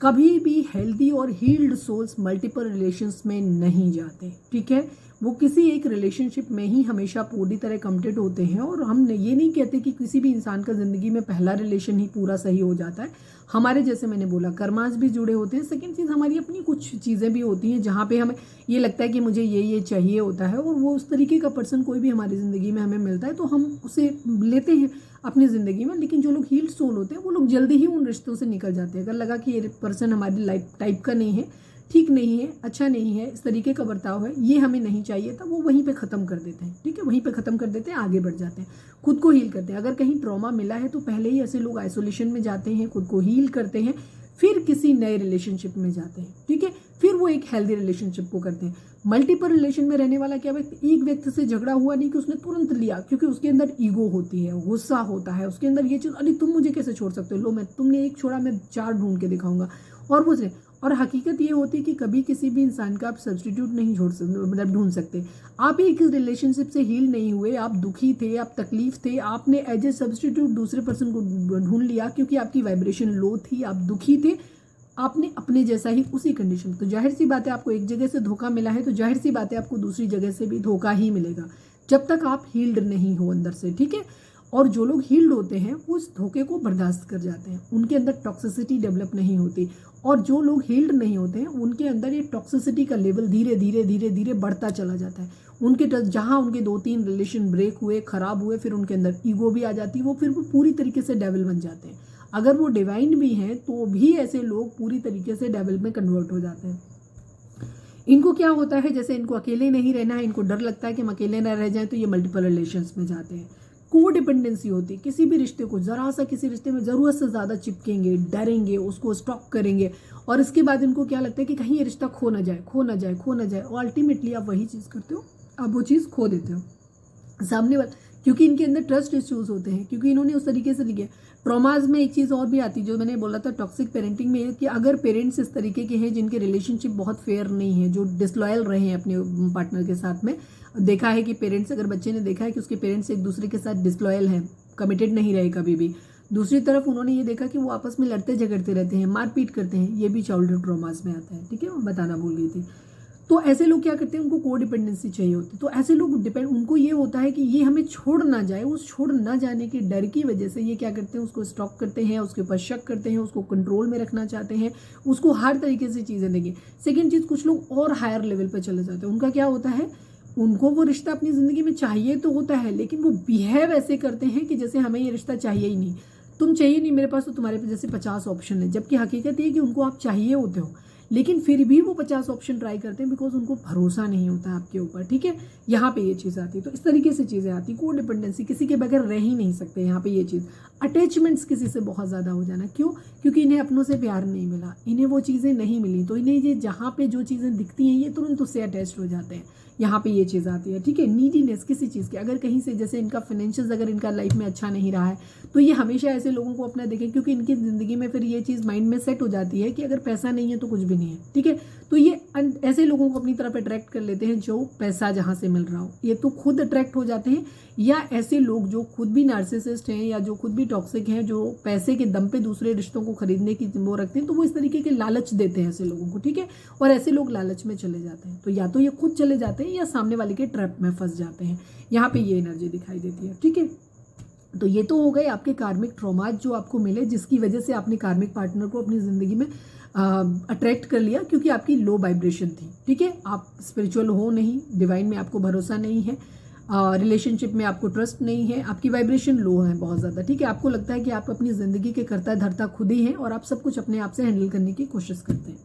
A: कभी भी हेल्दी और हील्ड सोल्स मल्टीपल रिलेशंस में नहीं जाते, ठीक है। वो किसी एक रिलेशनशिप में ही हमेशा पूरी तरह कमिटेड होते हैं। और हम ये नहीं कहते कि किसी भी इंसान का ज़िंदगी में पहला रिलेशन ही पूरा सही हो जाता है। हमारे जैसे मैंने बोला कर्मास भी जुड़े होते हैं। सेकंड चीज़, हमारी अपनी कुछ चीज़ें भी होती हैं जहाँ पे हमें ये लगता है कि मुझे ये चाहिए होता है, और वो उस तरीके का पर्सन कोई भी हमारी ज़िंदगी में हमें मिलता है तो हम उसे लेते हैं अपनी ज़िंदगी में। लेकिन जो लोग हील्ड सोल होते हैं वो लोग जल्दी ही उन रिश्तों से निकल जाते हैं। अगर लगा कि ये पर्सन हमारी लाइफ टाइप का नहीं है, ठीक नहीं है, अच्छा नहीं है, इस तरीके का बर्ताव है, ये हमें नहीं चाहिए था, वो वहीं पे ख़त्म कर देते हैं, ठीक है, वहीं पे ख़त्म कर देते हैं, आगे बढ़ जाते हैं, खुद को हील करते हैं। अगर कहीं ट्रॉमा मिला है तो पहले ही ऐसे लोग आइसोलेशन में जाते हैं, खुद को हील करते हैं, फिर किसी नए रिलेशनशिप में जाते हैं, ठीक है, फिर वो एक हेल्दी रिलेशनशिप को करते हैं। मल्टीपल रिलेशन में रहने वाला क्या व्यक्ति, एक व्यक्ति से झगड़ा हुआ नहीं कि उसने तुरंत लिया, क्योंकि उसके अंदर ईगो होती है, गुस्सा होता है, उसके अंदर ये चीज़, अरे तुम मुझे कैसे छोड़ सकते हो, लो मैं, तुमने एक छोड़ा मैं 4 ढूंढ के दिखाऊंगा, और वो और हकीकत ये होती है कि कभी किसी भी इंसान का आप सब्स्टिट्यूट नहीं छोड़ सकते, मतलब ढूंढ सकते। आप एक रिलेशनशिप से हील नहीं हुए, आप दुखी थे, आप तकलीफ थे, आपने एज ए सब्स्टिट्यूट दूसरे पर्सन को ढूंढ लिया क्योंकि आपकी वाइब्रेशन लो थी, आप दुखी थे, आपने अपने जैसा ही उसी कंडीशन, तो जाहिर सी बात है आपको एक जगह से धोखा मिला है तो जाहिर सी बात है आपको दूसरी जगह से भी धोखा ही मिलेगा, जब तक आप हील्ड नहीं हो अंदर से, ठीक है। और जो लोग हील्ड होते हैं वो उस धोखे को बर्दाश्त कर जाते हैं, उनके अंदर टॉक्सिसिटी डेवलप नहीं होती। और जो लोग हील्ड नहीं होते हैं उनके अंदर ये टॉक्सिसिटी का लेवल धीरे धीरे धीरे धीरे बढ़ता चला जाता है। उनके जहाँ उनके 2-3 रिलेशन ब्रेक हुए, खराब हुए, फिर उनके अंदर ईगो भी आ जाती है, वो फिर वो पूरी तरीके से डेविल बन जाते हैं। अगर वो डिवाइन भी हैं तो भी ऐसे लोग पूरी तरीके से डेविल में कन्वर्ट हो जाते हैं। इनको क्या होता है, जैसे इनको अकेले नहीं रहना है, इनको डर लगता है कि हम अकेले ना रह जाएं, तो ये मल्टीपल रिलेशंस में जाते हैं। को डिपेंडेंसी होती है, किसी भी रिश्ते को ज़रा सा किसी रिश्ते में ज़रूरत से ज़्यादा चिपकेंगे, डरेंगे, उसको स्टॉक करेंगे, और इसके बाद इनको क्या लगता है कि कहीं ये रिश्ता खो ना जाए, खो ना जाए, खो ना जाए, और अल्टीमेटली आप वही चीज़ करते हो, आप वो चीज़ खो देते हो सामने वाला, क्योंकि इनके अंदर ट्रस्ट इश्यूज होते हैं, क्योंकि इन्होंने उस तरीके से लिखे। ट्रॉमाज में एक चीज़ और भी आती है जो मैंने बोला था टॉक्सिक पेरेंटिंग में, कि अगर पेरेंट्स इस तरीके के हैं जिनके रिलेशनशिप बहुत फेयर नहीं है, जो डिसलॉयल रहे हैं अपने पार्टनर के साथ में, देखा है कि पेरेंट्स, अगर बच्चे ने देखा है कि उसके पेरेंट्स एक दूसरे के साथ डिसलॉयल हैं, कमिटेड नहीं रहे कभी भी, दूसरी तरफ उन्होंने ये देखा कि वो आपस में लड़ते झगड़ते रहते हैं, मारपीट करते हैं, ये भी चाइल्डहुड ट्रॉमाज में आता है, ठीक है, वो बताना भूल गई थी। तो ऐसे लोग क्या करते हैं, उनको को डिपेंडेंसी चाहिए होती है, तो ऐसे लोग उनको ये होता है कि ये हमें छोड़ ना जाए, उस छोड़ ना जाने के डर की वजह से ये क्या करते हैं, उसको स्टॉक करते हैं, उसके ऊपर शक करते हैं, उसको कंट्रोल में रखना चाहते हैं, उसको हर तरीके से चीज़ें देंगे। सेकेंड चीज़, कुछ लोग और हायर लेवल पर चले जाते हैं, उनका क्या होता है, उनको वो रिश्ता अपनी ज़िंदगी में चाहिए तो होता है, लेकिन वो बिहेव ऐसे करते हैं कि जैसे हमें ये रिश्ता चाहिए ही नहीं, तुम चाहिए नहीं मेरे पास, तो तुम्हारे पास जैसे 50 ऑप्शन है, जबकि हकीकत ये है कि उनको आप चाहिए होते हो, लेकिन फिर भी वो 50 ऑप्शन ट्राई करते हैं, बिकॉज उनको भरोसा नहीं होता आपके ऊपर, ठीक है। यहाँ पे ये चीज़ आती है, तो इस तरीके से चीज़ें आती, को डिपेंडेंसी, किसी के बगैर रह ही नहीं सकते, यहाँ पे ये चीज़। अटैचमेंट्स किसी से बहुत ज़्यादा हो जाना, क्यों, क्योंकि इन्हें अपनों से प्यार नहीं मिला, इन्हें वो चीज़ें नहीं मिली, तो इन्हें ये जहाँ पे जो चीज़ें दिखती हैं ये तुरंत उससे अटैच्ड हो जाते हैं, यहाँ पे ये चीज़ आती है, ठीक है। नीडीनेस किसी चीज़ की, अगर कहीं से जैसे इनका फाइनेंशियल अगर इनका लाइफ में अच्छा नहीं रहा है तो ये हमेशा ऐसे लोगों को अपना देखें, क्योंकि इनकी ज़िंदगी में फिर ये चीज़ माइंड में सेट हो जाती है कि अगर पैसा नहीं है तो कुछ भी नहीं है, ठीक है। तो ये ऐसे लोगों को अपनी तरफ अट्रैक्ट कर लेते हैं जो पैसा जहाँ से मिल रहा हो, ये तो खुद अट्रैक्ट हो जाते हैं, या ऐसे लोग जो खुद भी नार्सिसिस्ट हैं या जो खुद भी टॉक्सिक हैं, जो पैसे के दम पे दूसरे रिश्तों को खरीदने की वो रखते हैं, तो वो इस तरीके के लालच देते हैं ऐसे लोगों को, ठीक है। और ऐसे लोग लालच में चले जाते हैं, तो या तो ये खुद चले जाते हैं या सामने वाले के ट्रैप में फंस जाते हैं, यहाँ पे ये एनर्जी दिखाई देती है, ठीक है। तो ये तो हो गए आपके कार्मिक ट्रॉमाज जो आपको मिले, जिसकी वजह से आपने कार्मिक पार्टनर को अपनी ज़िंदगी में अट्रैक्ट कर लिया, क्योंकि आपकी लो वाइब्रेशन थी, ठीक है। आप स्पिरिचुअल हो नहीं, डिवाइन में आपको भरोसा नहीं है, रिलेशनशिप में आपको ट्रस्ट नहीं है, आपकी वाइब्रेशन लो है बहुत ज़्यादा, ठीक है। आपको लगता है कि आप अपनी ज़िंदगी के कर्ता धर्ता खुद ही हैं और आप सब कुछ अपने आप से हैंडल करने की कोशिश करते हैं।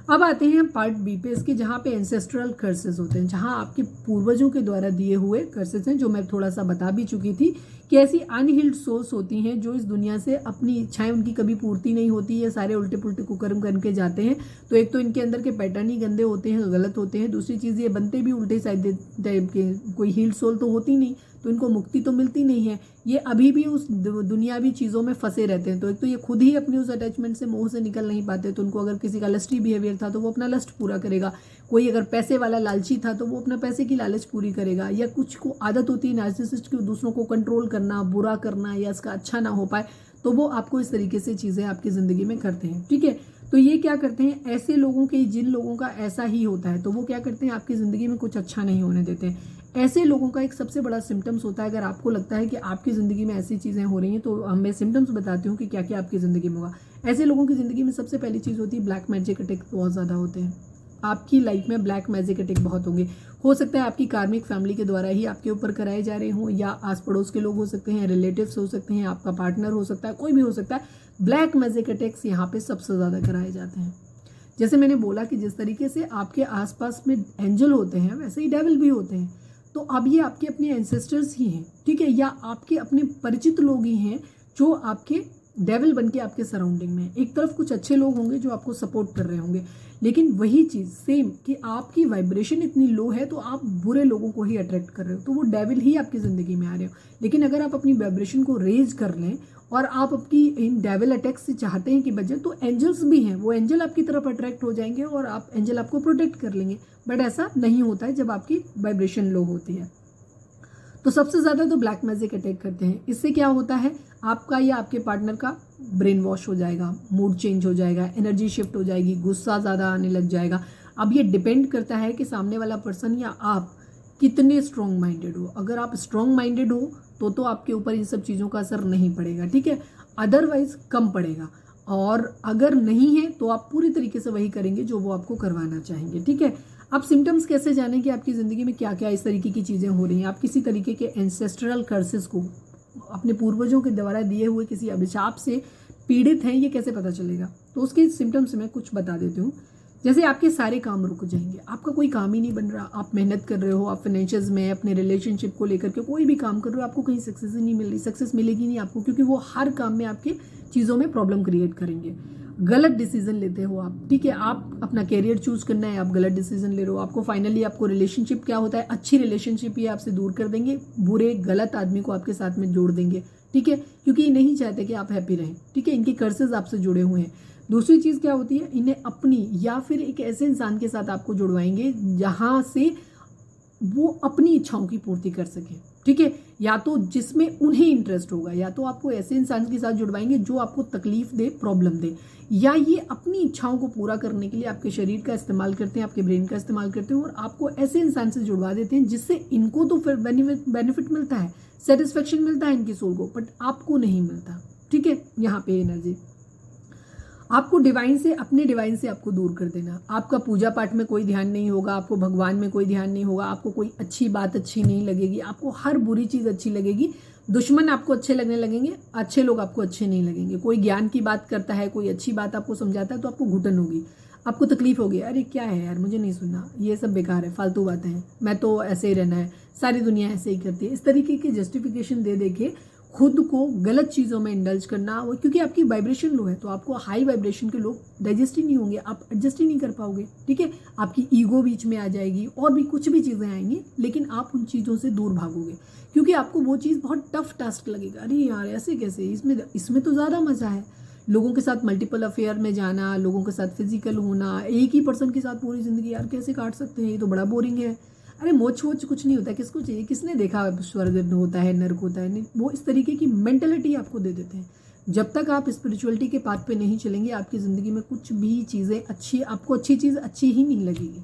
A: अब आते हैं पार्ट बी पे इसके, जहाँ पे एंसेस्ट्रल कर्सेस होते हैं, जहाँ आपके पूर्वजों के द्वारा दिए हुए कर्सेस हैं, जो मैं थोड़ा सा बता भी चुकी थी कि ऐसी अनहील्ड सोल्स होती हैं जो इस दुनिया से अपनी इच्छाएं उनकी कभी पूर्ति नहीं होती, ये सारे उल्टे पुल्टे कुकर्म करके जाते हैं। तो एक तो इनके अंदर के पैटर्न ही गंदे होते हैं, गलत होते हैं, दूसरी चीज़ ये बनते भी उल्टे साइड टाइप के, कोई हील्ड सोल तो होती नहीं, तो इनको मुक्ति तो मिलती नहीं है, ये अभी भी उस दुनियावी चीज़ों में फंसे रहते हैं। तो एक तो ये खुद ही अपनी उस अटैचमेंट से, मोह से निकल नहीं पाते, तो उनको अगर किसी का लस्टी बिहेवियर था तो वो अपना लस्ट पूरा करेगा, कोई अगर पैसे वाला लालची था तो वो अपना पैसे की लालच पूरी करेगा, या कुछ को आदत होती है नार्सिसिस्ट की दूसरों को कंट्रोल करना, बुरा करना, या इसका अच्छा ना हो पाए तो वो आपको इस तरीके से चीज़ें आपकी ज़िंदगी में करते हैं। ठीक है, तो ये क्या करते हैं, ऐसे लोगों के, जिन लोगों का ऐसा ही होता है तो वो क्या करते हैं, आपकी ज़िंदगी में कुछ अच्छा नहीं होने देते हैं। ऐसे लोगों का एक सबसे बड़ा सिम्टम्स होता है, अगर आपको लगता है कि आपकी ज़िंदगी में ऐसी चीज़ें हो रही हैं तो मैं सिम्टम्स बताती हूँ कि क्या क्या आपकी ज़िंदगी में होगा। ऐसे लोगों की ज़िंदगी में सबसे पहली चीज़ होती है ब्लैक मैजिक अटैक बहुत ज़्यादा होते हैं। आपकी लाइफ में ब्लैक मैजिक अटैक बहुत होंगे। हो सकता है आपकी कार्मिक फैमिली के द्वारा ही आपके ऊपर कराए जा रहे हों, या आस पड़ोस के लोग हो सकते हैं, रिलेटिव्स हो सकते हैं, आपका पार्टनर हो सकता है, कोई भी हो सकता है। ब्लैक मैजिक अटैक्स यहाँ पे सबसे ज़्यादा कराए जाते हैं। जैसे मैंने बोला कि जिस तरीके से आपके आसपास में एंजल होते हैं वैसे ही डेविल भी होते हैं। तो अब ये आपके अपने एंसेस्टर्स ही हैं, ठीक है, या आपके अपने परिचित लोग ही हैं जो आपके डेविल बन के आपके सराउंडिंग में। एक तरफ कुछ अच्छे लोग होंगे जो आपको सपोर्ट कर रहे होंगे, लेकिन वही चीज़ सेम कि आपकी वाइब्रेशन इतनी लो है तो आप बुरे लोगों को ही अट्रैक्ट कर रहे हो, तो वो डेविल ही आपकी ज़िंदगी में आ रहे हो। लेकिन अगर आप अपनी वाइब्रेशन को रेज कर लें और आप अपनी इन डेविल अटैक्स से चाहते हैं कि बचें, तो एंजल्स भी हैं, वो एंजल आपकी तरफ अट्रैक्ट हो जाएंगे और आप एंजल आपको प्रोटेक्ट कर लेंगे। बट ऐसा नहीं होता है जब आपकी वाइब्रेशन लो होती है। तो सबसे ज़्यादा तो ब्लैक मैजिक अटैक करते हैं। इससे क्या होता है, आपका या आपके पार्टनर का ब्रेन वॉश हो जाएगा, मूड चेंज हो जाएगा, एनर्जी शिफ्ट हो जाएगी, गुस्सा ज़्यादा आने लग जाएगा। अब ये डिपेंड करता है कि सामने वाला पर्सन या आप कितने स्ट्रॉन्ग माइंडेड हो। अगर आप स्ट्रॉन्ग माइंडेड हो तो आपके ऊपर इन सब चीज़ों का असर नहीं पड़ेगा, ठीक है, अदरवाइज कम पड़ेगा। और अगर नहीं है तो आप पूरी तरीके से वही करेंगे जो वो आपको करवाना चाहेंगे, ठीक है। अब सिम्टम्स कैसे जानें कि आपकी ज़िंदगी में क्या क्या इस तरीके की चीज़ें हो रही हैं। आप किसी तरीके के एंसेस्ट्रल कर्सेस को, अपने पूर्वजों के द्वारा दिए हुए किसी अभिशाप से पीड़ित हैं, ये कैसे पता चलेगा। तो उसके सिम्टम्स मैं कुछ बता देती हूँ। जैसे आपके सारे काम रुक जाएंगे, आपका कोई काम ही नहीं बन रहा, आप मेहनत कर रहे हो, आप फाइनेंशियल्स में, अपने रिलेशनशिप को लेकर के कोई भी काम कर रहे हो, आपको कहीं सक्सेस ही नहीं मिल रही, सक्सेस मिलेगी नहीं आपको, क्योंकि वो हर काम में आपके चीज़ों में प्रॉब्लम क्रिएट करेंगे। गलत डिसीजन लेते हो आप, ठीक है, आप अपना कैरियर चूज करना है, आप गलत डिसीजन ले रहे हो, आपको फाइनली आपको रिलेशनशिप क्या होता है, अच्छी रिलेशनशिप ही आपसे दूर कर देंगे, बुरे गलत आदमी को आपके साथ में जोड़ देंगे, ठीक है, क्योंकि ये नहीं चाहते कि आप हैप्पी रहें, ठीक है, इनके कर्सेज आपसे जुड़े हुए हैं। दूसरी चीज़ क्या होती है, इन्हें अपनी या फिर एक ऐसे इंसान के साथ आपको जुड़वाएंगे जहाँ से वो अपनी इच्छाओं की पूर्ति कर सके, ठीक है, या तो जिसमें उन्हें इंटरेस्ट होगा, या तो आपको ऐसे इंसान के साथ जुड़वाएंगे जो आपको तकलीफ दे, प्रॉब्लम दे, या ये अपनी इच्छाओं को पूरा करने के लिए आपके शरीर का इस्तेमाल करते हैं, आपके ब्रेन का इस्तेमाल करते हैं और आपको ऐसे इंसान से जुड़वा देते हैं जिससे इनको तो फिर बेनिफिट मिलता है, सेटिस्फेक्शन मिलता है इनकी सोल को, बट आपको नहीं मिलता, ठीक है। यहाँ पे एनर्जी आपको डिवाइन से, अपने डिवाइन से आपको दूर कर देना। आपका पूजा पाठ में कोई ध्यान नहीं होगा, आपको भगवान में कोई ध्यान नहीं होगा, आपको कोई अच्छी बात अच्छी नहीं लगेगी, आपको हर बुरी चीज़ अच्छी लगेगी, दुश्मन आपको अच्छे लगने लगेंगे, अच्छे लोग आपको अच्छे नहीं लगेंगे। कोई ज्ञान की बात करता है, कोई अच्छी बात आपको समझाता है तो आपको घुटन होगी, आपको तकलीफ होगी, अरे क्या है यार, मुझे नहीं सुनना, ये सब बेकार है, फालतू बातें हैं, मैं तो ऐसे ही रहना है, सारी दुनिया ऐसे ही करती है। इस तरीके की जस्टिफिकेशन दे देके खुद को गलत चीज़ों में इंडल्ज करना, वो क्योंकि आपकी वाइब्रेशन लो है तो आपको हाई वाइब्रेशन के लोग डाइजेस्ट ही नहीं होंगे, आप एडजस्ट ही नहीं कर पाओगे, ठीक है, आपकी ईगो बीच में आ जाएगी और भी कुछ भी चीज़ें आएंगी, लेकिन आप उन चीज़ों से दूर भागोगे क्योंकि आपको वो चीज़ बहुत टफ टास्क लगेगा। अरे यार ऐसे कैसे, इसमें तो ज़्यादा मज़ा है, लोगों के साथ मल्टीपल अफेयर में जाना, लोगों के साथ फिजिकल होना, एक ही पर्सन के साथ पूरी ज़िंदगी, यार कैसे काट सकते हैं, ये तो बड़ा बोरिंग है। अरे मोच वोच कुछ नहीं होता, किसको चाहिए, किसने देखा स्वर्ग होता है, नर्क होता है, नहीं, वो इस तरीके की मेंटलिटी आपको दे देते हैं। जब तक आप स्पिरिचुअलिटी के पाथ पे नहीं चलेंगे, आपकी ज़िंदगी में कुछ भी चीज़ें अच्छी, आपको अच्छी चीज़ अच्छी ही नहीं लगेगी।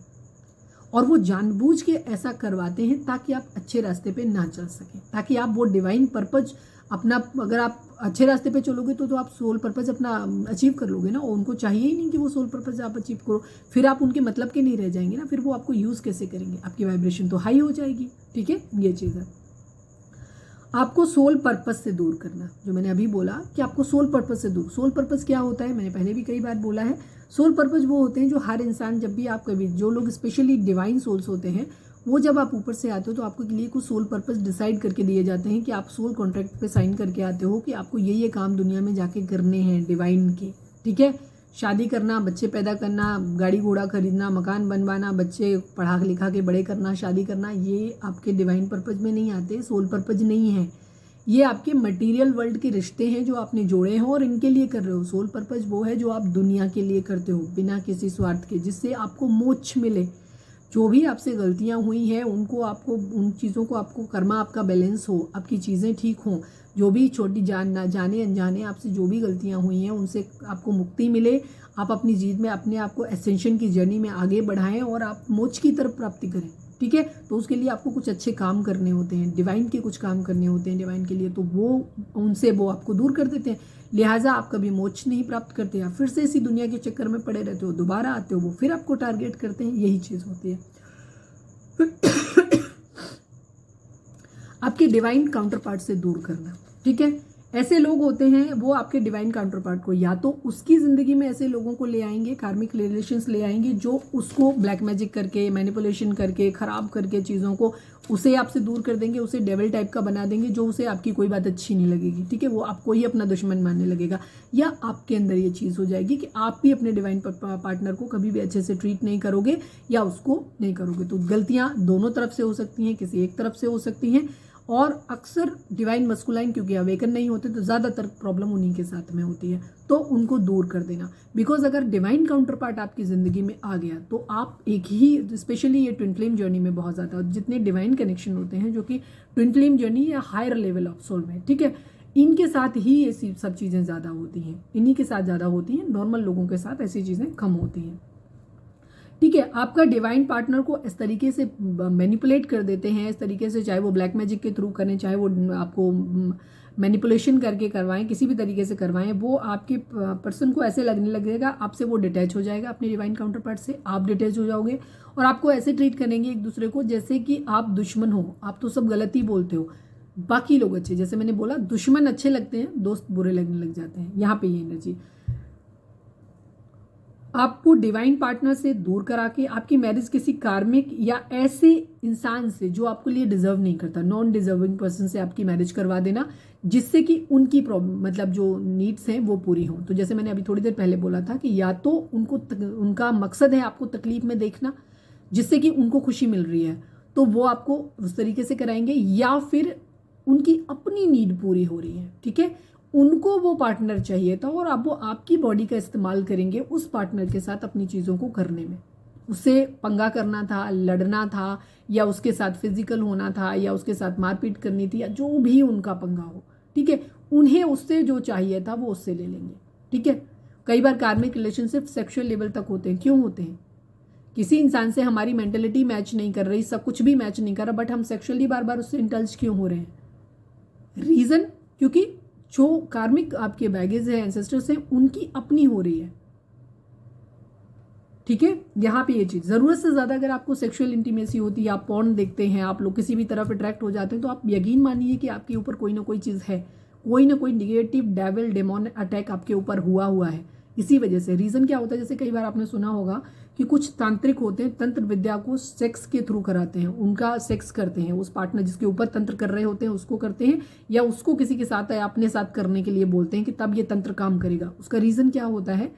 A: और वो जानबूझ के ऐसा करवाते हैं ताकि आप अच्छे रास्ते पे ना चल सकें, ताकि आप वो डिवाइन पर्पज अपना, अगर आप अच्छे रास्ते पे चलोगे तो आप सोल पर्पज अपना अचीव कर लोगे ना, और उनको चाहिए ही नहीं कि वो सोल पर्पज आप अचीव करो, फिर आप उनके मतलब के नहीं रह जाएंगे ना, फिर वो आपको यूज़ कैसे करेंगे, आपकी वाइब्रेशन तो हाई हो जाएगी, ठीक है, ये चीज़ है। आपको सोल पर्पस से दूर करना, जो मैंने अभी बोला कि आपको सोल पर्पस से दूर। सोल पर्पस क्या होता है, मैंने पहले भी कई बार बोला है, सोल पर्पस वो होते हैं जो हर इंसान, जब भी आप कभी, जो लोग स्पेशली डिवाइन सोल्स होते हैं, वो जब आप ऊपर से आते हो तो आपके लिए कुछ सोल पर्पस डिसाइड करके दिए जाते हैं कि आप सोल कॉन्ट्रैक्ट पे साइन करके आते हो कि आपको ये काम दुनिया में जाके करने हैं डिवाइन के, ठीक है। शादी करना, बच्चे पैदा करना, गाड़ी घोड़ा खरीदना, मकान बनवाना, बच्चे पढ़ा लिखा के बड़े करना, शादी करना, ये आपके डिवाइन पर्पज में नहीं आते, सोल पर्पज नहीं है। ये आपके मटेरियल वर्ल्ड के रिश्ते हैं जो आपने जोड़े हैं और इनके लिए कर रहे हो। सोल पर्पज वो है जो आप दुनिया के लिए करते हो बिना किसी स्वार्थ के, जिससे आपको मोक्ष मिले। जो भी आपसे गलतियां हुई हैं उनको, आपको उन चीज़ों को, आपको कर्मा आपका बैलेंस हो, आपकी चीज़ें ठीक हों, जो भी छोटी जाने अनजाने आपसे जो भी गलतियां हुई हैं उनसे आपको मुक्ति मिले, आप अपनी जीत में अपने आप को एसेंशन की जर्नी में आगे बढ़ाएं और आप मोक्ष की तरफ प्राप्ति करें, ठीक है। तो उसके लिए आपको कुछ अच्छे काम करने होते हैं, डिवाइन के कुछ काम करने होते हैं डिवाइन के लिए, तो वो उनसे वो आपको दूर कर देते हैं। लिहाजा आप कभी मोक्ष नहीं प्राप्त करते, आप फिर से इसी दुनिया के चक्कर में पड़े रहते हो, दोबारा आते हो, वो फिर आपको टारगेट करते हैं, यही चीज़ होती है। आपके डिवाइन काउंटर पार्ट से दूर करना, ठीक है। ऐसे लोग होते हैं वो आपके डिवाइन काउंटर पार्ट को या तो उसकी ज़िंदगी में ऐसे लोगों को ले आएंगे, कार्मिक रिलेशंस ले आएंगे जो उसको ब्लैक मैजिक करके, मैनिपुलेशन करके, ख़राब करके चीज़ों को उसे आपसे दूर कर देंगे, उसे डेविल टाइप का बना देंगे, जो उसे आपकी कोई बात अच्छी नहीं लगेगी, ठीक है। वो आपको ही अपना दुश्मन मानने लगेगा, या आपके अंदर ये चीज़ हो जाएगी कि आप भी अपने डिवाइन पार्टनर को कभी भी अच्छे से ट्रीट नहीं करोगे या उसको नहीं करोगे। तो गलतियाँ दोनों तरफ से हो सकती हैं, किसी एक तरफ से हो सकती हैं, और अक्सर डिवाइन मस्कुलाइन क्योंकि अवेकन नहीं होते तो ज़्यादातर प्रॉब्लम उन्हीं के साथ में होती है, तो उनको दूर कर देना। बिकॉज अगर डिवाइन काउंटर पार्ट आपकी ज़िंदगी में आ गया तो आप एक ही, स्पेशली ये ट्विन फ्लेम जर्नी में बहुत ज़्यादा, जितने डिवाइन कनेक्शन होते हैं जो कि ट्विन फ्लेम जर्नी या हायर लेवल ऑफ सोल में, ठीक है, इनके साथ ही ये सब चीज़ें ज़्यादा होती हैं, इन्हीं के साथ ज़्यादा होती हैं, नॉर्मल लोगों के साथ ऐसी चीज़ें कम होती हैं, ठीक है। आपका डिवाइन पार्टनर को इस तरीके से मैनिपुलेट कर देते हैं, इस तरीके से, चाहे वो ब्लैक मैजिक के थ्रू करें, चाहे वो आपको मैनिपुलेशन करके करवाएं, किसी भी तरीके से करवाएं, वो आपके पर्सन को ऐसे लगने लगेगा, आपसे वो डिटैच हो जाएगा, अपने डिवाइन काउंटर पार्ट से आप डिटैच हो जाओगे, और आपको ऐसे ट्रीट करेंगे एक दूसरे को जैसे कि आप दुश्मन हो। आप तो सब गलत ही बोलते हो, बाकी लोग अच्छे, जैसे मैंने बोला दुश्मन अच्छे लगते हैं, दोस्त बुरे लगने लग जाते हैं, यहाँ पे ये एनर्जी। आपको डिवाइन पार्टनर से दूर करा के आपकी मैरिज किसी कार्मिक या ऐसे इंसान से जो आपको लिए डिजर्व नहीं करता, नॉन डिजर्विंग पर्सन से आपकी मैरिज करवा देना, जिससे कि उनकी प्रॉब्लम, मतलब जो नीड्स हैं वो पूरी हों। तो जैसे मैंने अभी थोड़ी देर पहले बोला था कि या तो उनका मकसद है आपको तकलीफ में देखना जिससे कि उनको खुशी मिल रही है, तो वो आपको उस तरीके से कराएंगे, या फिर उनकी अपनी नीड पूरी हो रही है, ठीक है, उनको वो पार्टनर चाहिए था और अब वो आपकी बॉडी का इस्तेमाल करेंगे उस पार्टनर के साथ अपनी चीज़ों को करने में। उससे पंगा करना था, लड़ना था, या उसके साथ फिजिकल होना था, या उसके साथ मारपीट करनी थी, या जो भी उनका पंगा हो, ठीक है, उन्हें उससे जो चाहिए था वो उससे ले लेंगे, ठीक है। कई बार कार्मिक रिलेशनशिप सेक्सुअल लेवल तक होते हैं, क्यों होते हैं? किसी इंसान से हमारी मेंटेलिटी मैच नहीं कर रही, सब कुछ भी मैच नहीं कर रहा, बट हम सेक्सुअली बार बार उससे इंटल्ज क्यों हो रहे हैं? रीज़न, क्योंकि जो कार्मिक आपके बैगेज है, एंसेस्टर्स हैं, उनकी अपनी हो रही है, ठीक है। यहाँ पे ये चीज़, ज़रूरत से ज़्यादा अगर आपको सेक्सुअल इंटीमेसी होती है, आप पॉर्न देखते हैं, आप लोग किसी भी तरफ अट्रैक्ट हो जाते हैं, तो आप यकीन मानिए कि आपके ऊपर कोई ना कोई चीज़ है, कोई ना कोई निगेटिव डेविल डेमोन अटैक आपके ऊपर हुआ है। इसी वजह से रीज़न क्या होता है, जैसे कई बार आपने सुना होगा कि कुछ तांत्रिक होते हैं, तंत्र विद्या को सेक्स के थ्रू कराते हैं, उनका सेक्स करते हैं, उस पार्टनर जिसके ऊपर तंत्र कर रहे होते हैं उसको करते हैं, या उसको किसी के साथ या अपने साथ करने के लिए बोलते हैं कि तब ये तंत्र काम करेगा। उसका रीज़न क्या होता है,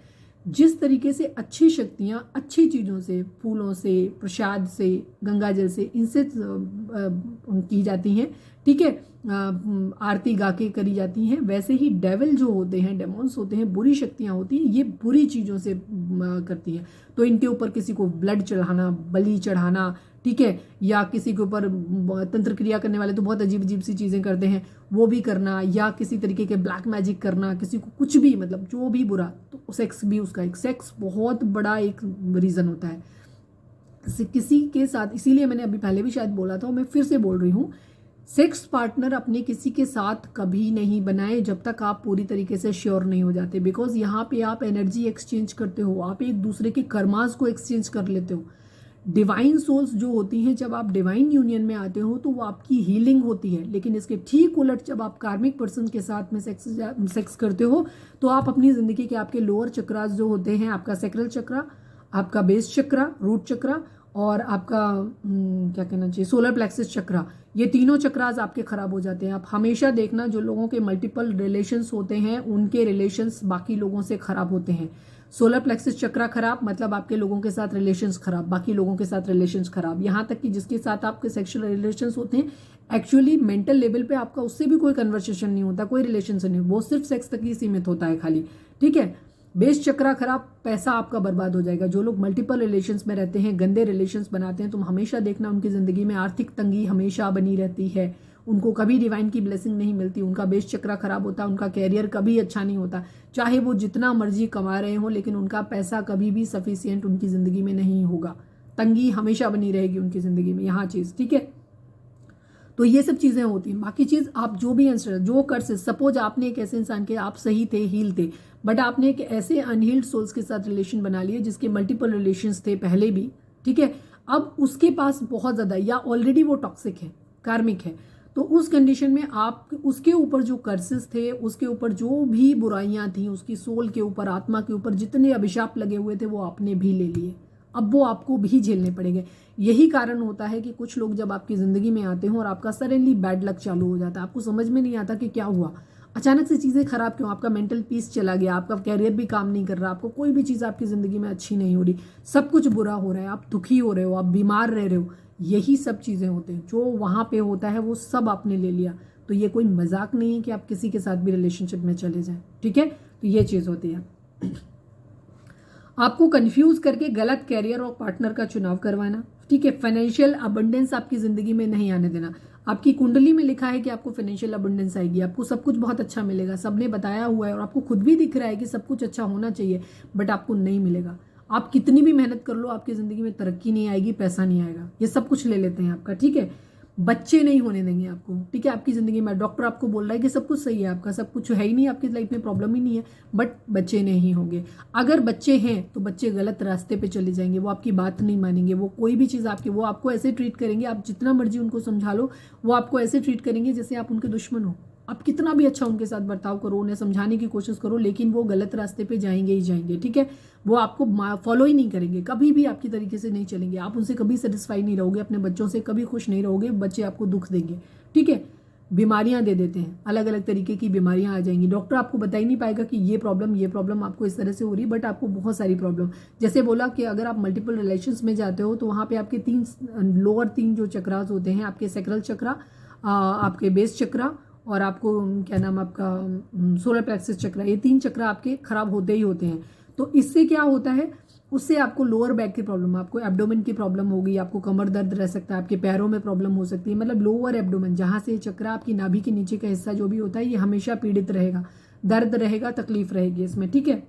A: जिस तरीके से अच्छी शक्तियाँ अच्छी चीज़ों से, फूलों से, प्रसाद से, गंगा जल से, इनसे की जाती हैं, ठीक है, आरती गा के करी जाती हैं, वैसे ही डेविल जो होते हैं, डेमोन्स होते हैं, बुरी शक्तियाँ होती हैं, ये बुरी चीज़ों से करती हैं। तो इनके ऊपर किसी को ब्लड चढ़ाना, बलि चढ़ाना, ठीक है, या किसी के ऊपर तंत्र क्रिया करने वाले तो बहुत अजीब अजीब सी चीज़ें करते हैं, वो भी करना, या किसी तरीके के ब्लैक मैजिक करना, किसी को कुछ भी, मतलब जो भी बुरा, तो सेक्स भी उसका एक, सेक्स बहुत बड़ा एक रीज़न होता है किसी के साथ। इसीलिए मैंने अभी पहले भी शायद बोला था, मैं फिर से बोल रही हूँ, सेक्स पार्टनर अपने किसी के साथ कभी नहीं बनाए जब तक आप पूरी तरीके से श्योर नहीं हो जाते, बिकॉज यहाँ पे आप एनर्जी एक्सचेंज करते हो, आप एक दूसरे के कर्मास को एक्सचेंज कर लेते हो, डिवाइन सोल्स जो होती हैं, जब आप डिवाइन यूनियन में आते हो तो वो आपकी हीलिंग होती है, लेकिन इसके ठीक उलट जब आप कार्मिक पर्सन के साथ में सेक्स करते हो तो आप अपनी ज़िंदगी के आपके लोअर चक्रास जो होते हैं, आपका सैक्रल चक्रा, आपका बेस चक्रा, रूट चक्रा और आपका क्या कहना चाहिए, सोलर प्लेक्सिस चक्रा, ये तीनों चक्रास आपके खराब हो जाते हैं। आप हमेशा देखना जो लोगों के मल्टीपल रिलेशंस होते हैं उनके रिलेशंस बाकी लोगों से खराब होते हैं। सोलर प्लेक्सिस चक्रा खराब मतलब आपके लोगों के साथ रिलेशंस खराब, बाकी लोगों के साथ रिलेशंस खराब, यहाँ तक कि जिसके साथ आपके सेक्सुअल रिलेशंस होते हैं एक्चुअली मेंटल लेवल पे आपका उससे भी कोई कन्वर्सेशन नहीं होता, कोई रिलेशन नहीं, वो सिर्फ सेक्स तक ही सीमित होता है खाली, ठीक है। बेस चक्रा खराब, पैसा आपका बर्बाद हो जाएगा। जो लोग मल्टीपल रिलेशंस में रहते हैं, गंदे रिलेशंस बनाते हैं, तुम हमेशा देखना उनकी ज़िंदगी में आर्थिक तंगी हमेशा बनी रहती है, उनको कभी डिवाइन की ब्लेसिंग नहीं मिलती, उनका बेस चक्रा खराब होता है, उनका कैरियर कभी अच्छा नहीं होता, चाहे वो जितना मर्जी कमा रहे हो लेकिन उनका पैसा कभी भी सफिशियंट उनकी ज़िंदगी में नहीं होगा, तंगी हमेशा बनी रहेगी उनकी ज़िंदगी में, यहाँ चीज़, ठीक है। तो ये सब चीज़ें होती हैं। बाकी चीज़ आप जो भी आंसर जो कर से, सपोज आपने एक ऐसे इंसान के, आप सही थे, हील थे, बट आपने एक ऐसे अनहील्ड सोल्स के साथ रिलेशन बना लिए जिसके मल्टीपल रिलेशंस थे पहले भी, ठीक है। अब उसके पास बहुत ज़्यादा या ऑलरेडी वो टॉक्सिक है, कार्मिक है, तो उस कंडीशन में आप उसके ऊपर जो कर्सेस थे, उसके ऊपर जो भी बुराइयां थी, उसकी सोल के ऊपर, आत्मा के ऊपर जितने अभिशाप लगे हुए थे वो आपने भी ले लिए, अब वो आपको भी झेलने पड़ेंगे। यही कारण होता है कि कुछ लोग जब आपकी ज़िंदगी में आते हैं और आपका सडनली बैड लक चालू हो जाता है, आपको समझ में नहीं आता कि क्या हुआ, अचानक से चीज़ें खराब क्यों, आपका मेंटल पीस चला गया, आपका कैरियर भी काम नहीं कर रहा, आपको कोई भी चीज़ आपकी ज़िंदगी में अच्छी नहीं हो रही, सब कुछ बुरा हो रहा है, आप दुखी हो रहे हो, आप बीमार रह रहे हो, यही सब चीज़ें होते हैं जो वहाँ पे होता है, वो सब आपने ले लिया। तो ये कोई मजाक नहीं है कि आप किसी के साथ भी रिलेशनशिप में चले जाएं, ठीक है। तो ये चीज़ होती है, आपको कंफ्यूज करके गलत कैरियर और पार्टनर का चुनाव करवाना, ठीक है। फाइनेंशियल अबंडेंस आपकी ज़िंदगी में नहीं आने देना। आपकी कुंडली में लिखा है कि आपको फाइनेंशियल अबंडेंस आएगी, आपको सब कुछ बहुत अच्छा मिलेगा, सबने बताया हुआ है और आपको खुद भी दिख रहा है कि सब कुछ अच्छा होना चाहिए, बट आपको नहीं मिलेगा। आप कितनी भी मेहनत कर लो, आपकी ज़िंदगी में तरक्की नहीं आएगी, पैसा नहीं आएगा, ये सब कुछ ले लेते हैं आपका, ठीक है। बच्चे नहीं होने देंगे आपको, ठीक है। आपकी ज़िंदगी में डॉक्टर आपको बोल रहा है कि सब कुछ सही है, आपका सब कुछ है ही नहीं, आपकी लाइफ में प्रॉब्लम ही नहीं है, बट बच्चे नहीं होंगे। अगर बच्चे हैं तो बच्चे गलत रास्ते पे चले जाएंगे, वो आपकी बात नहीं मानेंगे, वो कोई भी चीज़ आपकी, वो आपको ऐसे ट्रीट करेंगे, आप जितना मर्जी उनको समझा लो, वो आपको ऐसे ट्रीट करेंगे जैसे आप उनके दुश्मन हो। आप कितना भी अच्छा उनके साथ बर्ताव करो, उन्हें समझाने की कोशिश करो, लेकिन वो गलत रास्ते पे जाएंगे ही जाएंगे, ठीक है। वो आपको फॉलो ही नहीं करेंगे, कभी भी आपकी तरीके से नहीं चलेंगे, आप उनसे कभी सेटिस्फाई नहीं रहोगे, अपने बच्चों से कभी खुश नहीं रहोगे, बच्चे आपको दुख देंगे, ठीक है। बीमारियां दे देते हैं, अलग अलग तरीके की बीमारियां आ जाएंगी, डॉक्टर आपको बता ही नहीं पाएगा कि ये प्रॉब्लम आपको इस तरह से हो रही है, बट आपको बहुत सारी प्रॉब्लम, जैसे बोला कि अगर आप मल्टीपल रिलेशंस में जाते हो तो वहाँ पे आपके लोअर तीन जो चक्रास होते हैं, आपके सैक्रल चक्रा, आपके बेस चक्रा और आपको क्या नाम आपका सोलर प्लेक्सिस चक्रा, ये तीन चक्रा आपके खराब होते ही होते हैं। तो इससे क्या होता है, उससे आपको लोअर बैक की प्रॉब्लम, आपको एब्डोमेन की प्रॉब्लम होगी, आपको कमर दर्द रह सकता है, आपके पैरों में प्रॉब्लम हो सकती है, मतलब लोअर एब्डोमेन जहाँ से चक्रा आपकी नाभि के नीचे का हिस्सा जो भी होता है ये हमेशा पीड़ित रहेगा, दर्द रहेगा, तकलीफ रहेगी इसमें, ठीक है।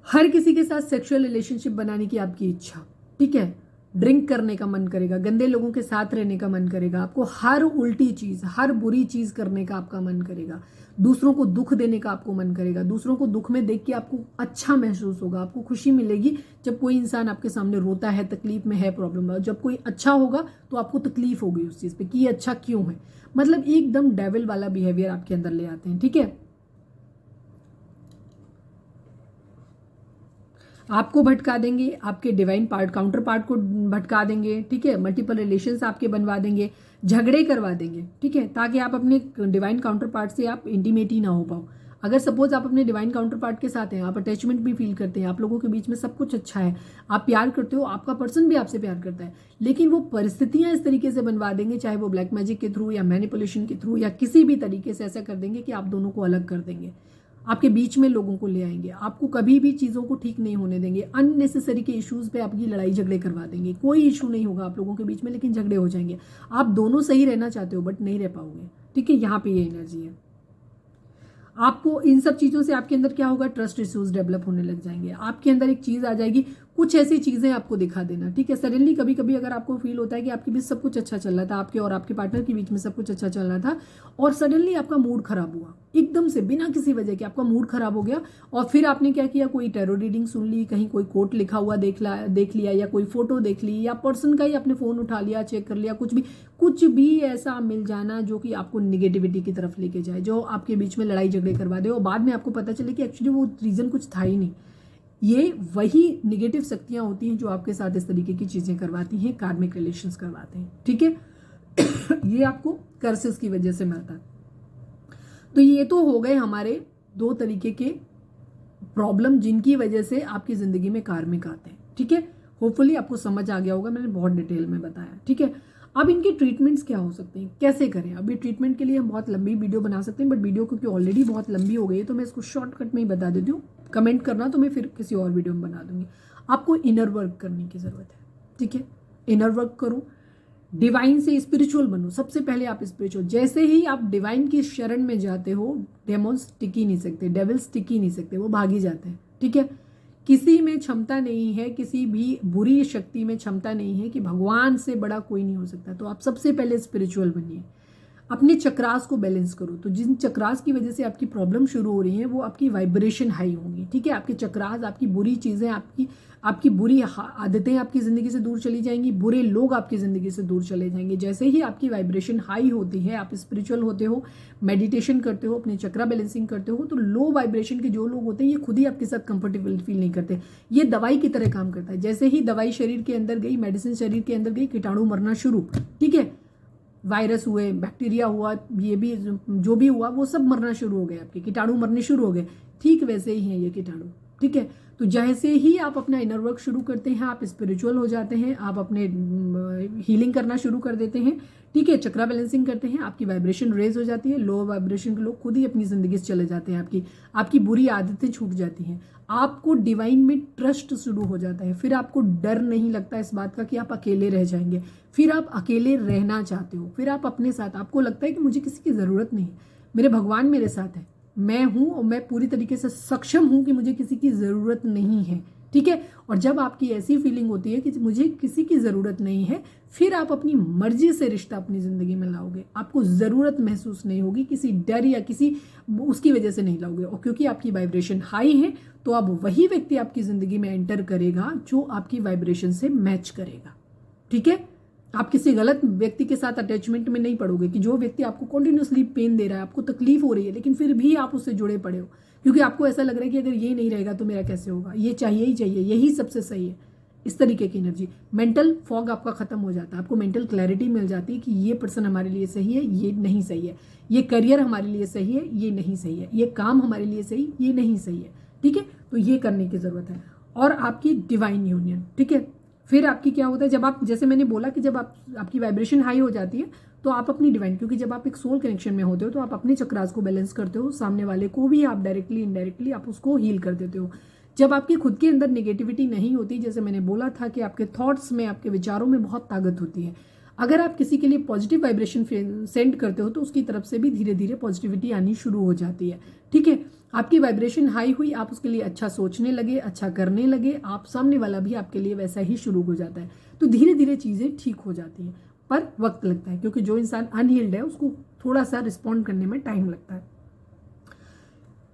A: हर किसी के साथ सेक्सुअल रिलेशनशिप बनाने की आपकी इच्छा, ठीक है। ड्रिंक करने का मन करेगा, गंदे लोगों के साथ रहने का मन करेगा, आपको हर उल्टी चीज़, हर बुरी चीज़ करने का आपका मन करेगा, दूसरों को दुख देने का आपको मन करेगा, दूसरों को दुख में देख के आपको अच्छा महसूस होगा, आपको खुशी मिलेगी जब कोई इंसान आपके सामने रोता है, तकलीफ में है, प्रॉब्लम है। जब कोई अच्छा होगा तो आपको तकलीफ होगी उस चीज़ पे कि ये अच्छा क्यों है, मतलब एकदम डेविल वाला बिहेवियर आपके अंदर ले आते हैं, ठीक है। आपको भटका देंगे, आपके डिवाइन काउंटर पार्ट को भटका देंगे, ठीक है। मल्टीपल रिलेशंस आपके बनवा देंगे, झगड़े करवा देंगे, ठीक है, ताकि आप अपने डिवाइन काउंटर पार्ट से आप इंटीमेट ही ना हो पाओ। अगर सपोज आप अपने डिवाइन काउंटर पार्ट के साथ हैं, आप अटैचमेंट भी फील करते हैं, आप लोगों के बीच में सब कुछ अच्छा है, आप प्यार करते हो, आपका पर्सन भी आपसे प्यार करता है, लेकिन वो परिस्थितियां इस तरीके से बनवा देंगे, चाहे वो ब्लैक मैजिक के थ्रू या मैनिपुलेशन के थ्रू या किसी भी तरीके से ऐसा कर देंगे कि आप दोनों को अलग कर देंगे, आपके बीच में लोगों को ले आएंगे, आपको कभी भी चीज़ों को ठीक नहीं होने देंगे, अननेसेसरी के इश्यूज पे आपकी लड़ाई झगड़े करवा देंगे। कोई इशू नहीं होगा आप लोगों के बीच में, लेकिन झगड़े हो जाएंगे। आप दोनों सही रहना चाहते हो बट नहीं रह पाओगे, ठीक है। यहाँ पे ये एनर्जी है। आपको इन सब चीज़ों से आपके अंदर क्या होगा, ट्रस्ट इश्यूज डेवलप होने लग जाएंगे, आपके अंदर एक चीज़ आ जाएगी, कुछ ऐसी चीज़ें आपको दिखा देना, ठीक है। सडनली कभी कभी अगर आपको फील होता है कि आपके बीच सब कुछ अच्छा चल रहा था, आपके और आपके पार्टनर के बीच में सब कुछ अच्छा चल रहा था, और सडनली आपका मूड खराब हुआ, एकदम से बिना किसी वजह के आपका मूड खराब हो गया, और फिर आपने क्या किया, कोई टैरो रीडिंग सुन ली, कहीं कोई कोट लिखा हुआ देख लिया, या कोई फोटो देख ली, या पर्सन का ही आपने फ़ोन उठा लिया, चेक कर लिया, कुछ भी ऐसा मिल जाना जो कि आपको निगेटिविटी की तरफ लेके जाए, जो आपके बीच में लड़ाई झगड़े करवा दे, और बाद में आपको पता चले कि एक्चुअली वो रीज़न कुछ था ही नहीं। ये वही निगेटिव शक्तियां होती हैं जो आपके साथ इस तरीके की चीज़ें करवाती हैं, कार्मिक रिलेशंस करवाते हैं, ठीक है। ये आपको कर्सेस की वजह से मिलता है। तो ये तो हो गए हमारे 2 तरीके के प्रॉब्लम जिनकी वजह से आपकी ज़िंदगी में कार्मिक आते हैं, ठीक है। होपफुली आपको समझ आ गया होगा, मैंने बहुत डिटेल में बताया, ठीक है। अब इनके ट्रीटमेंट्स क्या हो सकते हैं, कैसे करें। अभी ट्रीटमेंट के लिए हम बहुत लंबी वीडियो बना सकते हैं, बट वीडियो क्योंकि ऑलरेडी बहुत लंबी हो गई है तो मैं इसको शॉर्टकट में ही बता देती हूँ। कमेंट करना तो मैं फिर किसी और वीडियो में बना दूंगी। आपको इनर वर्क करने की ज़रूरत है, ठीक है। इनर वर्क करो, डिवाइन से स्पिरिचुअल बनो। सबसे पहले आप स्पिरिचुअल, जैसे ही आप डिवाइन की शरण में जाते हो, डेमोन्स टिक ही नहीं सकते, डेविल्स टिक ही नहीं सकते, वो भाग ही जाते हैं, ठीक है। किसी में क्षमता नहीं है, किसी भी बुरी शक्ति में क्षमता नहीं है कि भगवान से बड़ा कोई नहीं हो सकता। तो आप सबसे पहले स्पिरिचुअल बनिए, अपने चक्रास को बैलेंस करो। तो जिन चक्रास की वजह से आपकी प्रॉब्लम शुरू हो रही है वो आपकी वाइब्रेशन हाई होंगी, ठीक है। आपके चक्रास, आपकी बुरी चीज़ें, आपकी बुरी आदतें आपकी ज़िंदगी से दूर चली जाएंगी, बुरे लोग आपकी ज़िंदगी से दूर चले जाएंगे। जैसे ही आपकी वाइब्रेशन हाई होती है, आप स्पिरिचुअल होते हो, मेडिटेशन करते हो, अपने चक्रा बैलेंसिंग करते हो, तो लो वाइब्रेशन के जो लोग होते हैं ये खुद ही आपके साथ कंफर्टेबल फील नहीं करते। ये दवाई की तरह काम करता है। जैसे ही दवाई शरीर के अंदर गई, मेडिसिन शरीर के अंदर गई, कीटाणु मरना शुरू, ठीक है। वायरस हुए, बैक्टीरिया हुआ, ये भी जो भी हुआ वो सब मरना शुरू हो गए, आपके कीटाणु मरने शुरू हो गए। ठीक वैसे ही हैं ये कीटाणु, ठीक है। तो जैसे ही आप अपना इनर वर्क शुरू करते हैं, आप स्पिरिचुअल हो जाते हैं, आप अपने हीलिंग करना शुरू कर देते हैं, ठीक है, चक्रा बैलेंसिंग करते हैं, आपकी वाइब्रेशन रेज हो जाती है। लो वाइब्रेशन के लोग खुद ही अपनी ज़िंदगी से चले जाते हैं, आपकी बुरी आदतें छूट जाती हैं, आपको डिवाइन में ट्रस्ट शुरू हो जाता है। फिर आपको डर नहीं लगता इस बात का कि आप अकेले रह जाएंगे, फिर आप अकेले रहना चाहते हो, फिर आप अपने साथ, आपको लगता है कि मुझे किसी की ज़रूरत नहीं है, मेरे भगवान मेरे साथ है, मैं हूँ और मैं पूरी तरीके से सक्षम हूँ कि मुझे किसी की ज़रूरत नहीं है, ठीक है। और जब आपकी ऐसी फीलिंग होती है कि मुझे किसी की ज़रूरत नहीं है, फिर आप अपनी मर्जी से रिश्ता अपनी ज़िंदगी में लाओगे। आपको ज़रूरत महसूस नहीं होगी, किसी डर या किसी उसकी वजह से नहीं लाओगे। और क्योंकि आपकी वाइब्रेशन हाई है तो अब वही व्यक्ति आपकी ज़िंदगी में एंटर करेगा जो आपकी वाइब्रेशन से मैच करेगा, ठीक है। आप किसी गलत व्यक्ति के साथ अटैचमेंट में नहीं पड़ोगे कि जो व्यक्ति आपको कंटिन्यूसली पेन दे रहा है, आपको तकलीफ हो रही है, लेकिन फिर भी आप उससे जुड़े पड़े हो क्योंकि आपको ऐसा लग रहा है कि अगर ये नहीं रहेगा तो मेरा कैसे होगा, ये चाहिए ही चाहिए, यही सबसे सही है। इस तरीके की एनर्जी, मेंटल फॉग आपका खत्म हो जाता है, आपको मेंटल क्लैरिटी मिल जाती है कि ये पर्सन हमारे लिए सही है, ये नहीं सही है, ये करियर हमारे लिए सही है, ये नहीं सही है, ये काम हमारे लिए सही, ये नहीं सही है, ठीक है। तो ये करने की ज़रूरत है। और आपकी डिवाइन यूनियन, ठीक है। फिर आपकी क्या होता है, जब आप, जैसे मैंने बोला कि जब आपकी वाइब्रेशन हाई हो जाती है तो आप अपनी डिवाइन, क्योंकि जब आप एक सोल कनेक्शन में होते हो तो आप अपने चक्रास को बैलेंस करते हो, सामने वाले को भी आप डायरेक्टली इनडायरेक्टली आप उसको हील कर देते हो। जब आपकी खुद के अंदर नेगेटिविटी नहीं होती, जैसे मैंने बोला था कि आपके थॉट्स में, आपके विचारों में बहुत ताकत होती है। अगर आप किसी के लिए पॉजिटिव वाइब्रेशन सेंड करते हो तो उसकी तरफ से भी धीरे धीरे पॉजिटिविटी आनी शुरू हो जाती है, ठीक है। आपकी वाइब्रेशन हाई हुई, आप उसके लिए अच्छा सोचने लगे, अच्छा करने लगे, आप सामने वाला भी आपके लिए वैसा ही शुरू हो जाता है। तो धीरे धीरे चीज़ें ठीक हो जाती हैं, पर वक्त लगता है क्योंकि जो इंसान अनहील्ड है उसको थोड़ा सा रिस्पॉन्ड करने में टाइम लगता है।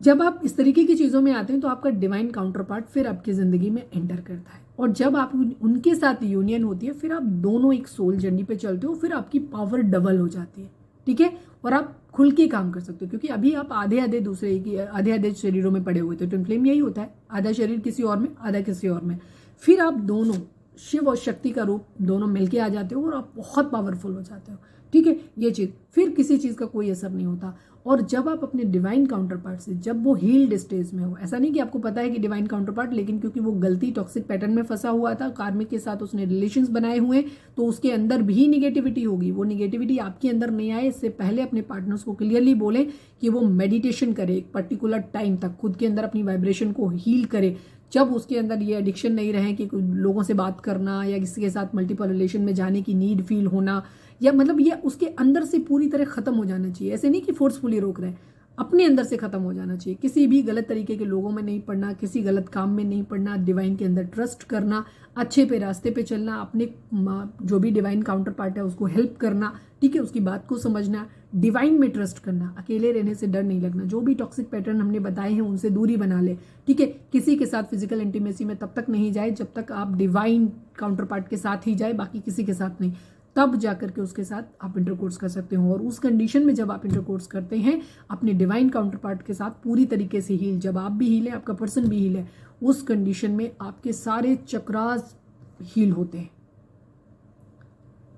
A: जब आप इस तरीके की चीज़ों में आते हैं तो आपका डिवाइन काउंटर पार्ट फिर आपकी ज़िंदगी में एंटर करता है, और जब आप उनके साथ यूनियन होती है फिर आप दोनों एक सोल जर्नी पे चलते हो, फिर आपकी पावर डबल हो जाती है, ठीक है। और आप खुल के काम कर सकते हो क्योंकि अभी आप आधे आधे शरीरों में पड़े हुए थे। ट्विन फ्लेम यही होता है, आधा शरीर किसी और में, आधा किसी और में। फिर आप दोनों शिव और शक्ति का रूप दोनों मिलके आ जाते हो और आप बहुत पावरफुल हो जाते हो, ठीक है। ये चीज़, फिर किसी चीज़ का कोई असर नहीं होता। और जब आप अपने डिवाइन काउंटर पार्ट से, जब वो हील्ड स्टेज में हो, ऐसा नहीं कि आपको पता है कि डिवाइन काउंटर पार्ट, लेकिन क्योंकि वो गलती टॉक्सिक पैटर्न में फंसा हुआ था, कार्मिक के साथ उसने रिलेशंस बनाए हुए, तो उसके अंदर भी निगेटिविटी होगी। वो निगेटिविटी आपके अंदर नहीं आए इससे पहले अपने पार्टनर्स को क्लियरली बोले कि वो मेडिटेशन करे, एक पर्टिकुलर टाइम तक खुद के अंदर अपनी वाइब्रेशन को हील करे। जब उसके अंदर ये एडिक्शन नहीं रहे कि लोगों से बात करना या किसी के साथ मल्टीपल रिलेशन में जाने की नीड फील होना, या मतलब ये उसके अंदर से पूरी तरह ख़त्म हो जाना चाहिए। ऐसे नहीं कि फोर्सफुली रोक रहे हैं, अपने अंदर से खत्म हो जाना चाहिए। किसी भी गलत तरीके के लोगों में नहीं पड़ना, किसी गलत काम में नहीं पड़ना, डिवाइन के अंदर ट्रस्ट करना, अच्छे पे रास्ते पे चलना, अपने जो भी डिवाइन काउंटर पार्ट है उसको हेल्प करना, ठीक है, उसकी बात को समझना, डिवाइन में ट्रस्ट करना, अकेले रहने से डर नहीं लगना, जो भी टॉक्सिक पैटर्न हमने बताए हैं उनसे दूरी बना ले, ठीक है। किसी के साथ फिजिकल इंटीमेसी में तब तक नहीं जाए जब तक आप डिवाइन काउंटर पार्ट के साथ ही जाए, बाकी किसी के साथ नहीं। तब जाकर के उसके साथ आप इंटरकोर्स कर सकते हो। और उस कंडीशन में जब आप इंटरकोर्स करते हैं अपने डिवाइन काउंटर पार्ट के साथ पूरी तरीके से हील, जब आप भी हील है, आपका पर्सन भी हील है, उस कंडीशन में आपके सारे चक्रास हील होते हैं,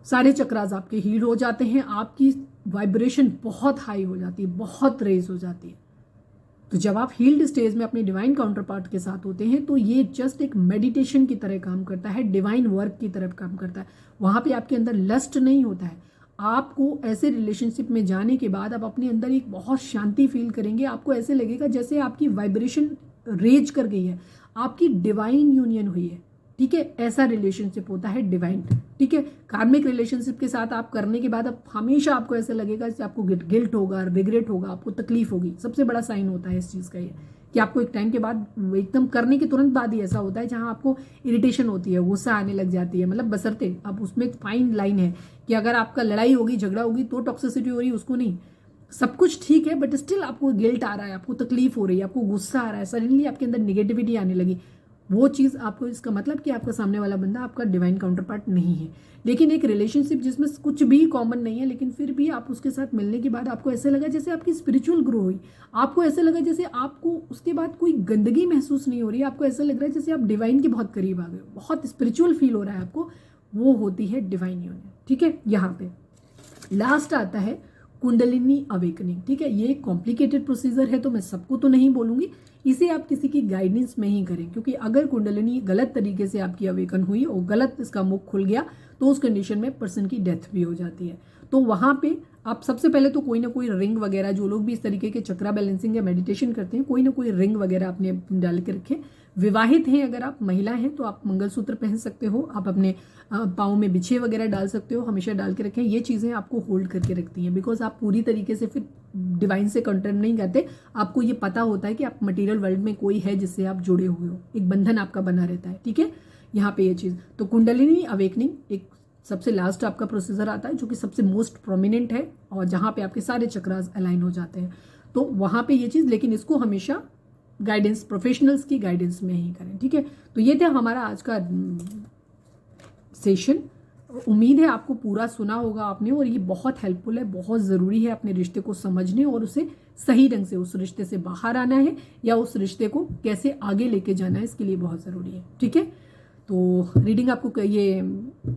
A: सारे चक्रास आपके हील हो जाते हैं, आपकी वाइब्रेशन बहुत हाई हो जाती है, बहुत रेज हो जाती है। तो जब आप हील्ड स्टेज में अपने डिवाइन काउंटर पार्ट के साथ होते हैं तो ये जस्ट एक मेडिटेशन की तरह काम करता है, डिवाइन वर्क की तरफ काम करता है। वहां पे आपके अंदर लस्ट नहीं होता है। आपको ऐसे रिलेशनशिप में जाने के बाद आप अपने अंदर एक बहुत शांति फील करेंगे। आपको ऐसे लगेगा जैसे आपकी वाइब्रेशन रेज कर गई है, आपकी डिवाइन यूनियन हुई है, ठीक है। ऐसा रिलेशनशिप होता है डिवाइन, ठीक है। कार्मिक रिलेशनशिप के साथ आप करने के बाद अब हमेशा आपको ऐसा लगेगा कि आपको गिल्ट होगा, रिग्रेट होगा, आपको तकलीफ होगी। सबसे बड़ा साइन होता है इस चीज़ का ये कि आपको एक टाइम के बाद एकदम करने के तुरंत बाद ही ऐसा होता है जहां आपको इरिटेशन होती है, गुस्सा आने लग जाती है। मतलब बसरते अब उसमें एक फाइन लाइन है कि अगर आपका लड़ाई होगी, झगड़ा होगी तो टॉक्सिसिटी हो रही है, उसको नहीं। सब कुछ ठीक है बट स्टिल आपको गिल्ट आ रहा है, आपको तकलीफ हो रही है, आपको गुस्सा आ रहा है, सडनली आपके अंदर निगेटिविटी आने लगी। वो चीज़ आपको, इसका मतलब कि आपका सामने वाला बंदा आपका डिवाइन काउंटर पार्ट नहीं है। लेकिन एक रिलेशनशिप जिसमें कुछ भी कॉमन नहीं है, लेकिन फिर भी आप उसके साथ मिलने के बाद आपको ऐसे लगा जैसे आपकी स्पिरिचुअल ग्रो हुई, आपको ऐसा लगा जैसे आपको उसके बाद कोई गंदगी महसूस नहीं हो रही, आपको ऐसा लग रहा है जैसे आप डिवाइन के बहुत करीब आ गए हो, बहुत स्पिरिचुअल फील हो रहा है आपको। वो होती है डिवाइन यूनियन, ठीक है। यहाँ पे लास्ट आता है कुंडलिनी अवेकनिंग, ठीक है। ये कॉम्प्लिकेटेड प्रोसीजर है तो मैं सबको तो नहीं बोलूंगी, इसे आप किसी की गाइडेंस में ही करें, क्योंकि अगर कुंडलिनी गलत तरीके से आपकी अवेकन हुई और गलत इसका मुख खुल गया तो उस कंडीशन में पर्सन की डेथ भी हो जाती है। तो वहां पे आप सबसे पहले तो कोई ना कोई रिंग वगैरह, जो लोग भी इस तरीके के चक्रा बैलेंसिंग या मेडिटेशन करते हैं, कोई ना कोई रिंग वगैरह अपने डाल के रखें। विवाहित हैं अगर आप, महिला हैं तो आप मंगलसूत्र पहन सकते हो, आप अपने पाँव में बिछे वगैरह डाल सकते हो, हमेशा डाल के रखें। ये चीज़ें आपको होल्ड करके रखती हैं, बिकॉज आप पूरी तरीके से फिर डिवाइन से कंटेक्ट नहीं करते। आपको ये पता होता है कि आप मटेरियल वर्ल्ड में कोई है जिससे आप जुड़े हुए हो, एक बंधन आपका बना रहता है, ठीक है। यहाँ पे ये चीज़ तो कुंडलिनी अवेकनिंग एक सबसे लास्ट आपका प्रोसीजर आता है, जो कि सबसे मोस्ट प्रोमिनेंट है और जहाँ पे आपके सारे चक्रास अलाइन हो जाते हैं। तो वहाँ पे ये चीज़, लेकिन इसको हमेशा गाइडेंस, प्रोफेशनल्स की गाइडेंस में ही करें, ठीक है। तो ये था हमारा आज का सेशन। उम्मीद है आपको पूरा सुना होगा आपने, और ये बहुत हेल्पफुल है, बहुत ज़रूरी है अपने रिश्ते को समझने और उसे सही ढंग से उस रिश्ते से बाहर आना है या उस रिश्ते को कैसे आगे लेके जाना है, इसके लिए बहुत ज़रूरी है, ठीक है। तो रीडिंग आपको, ये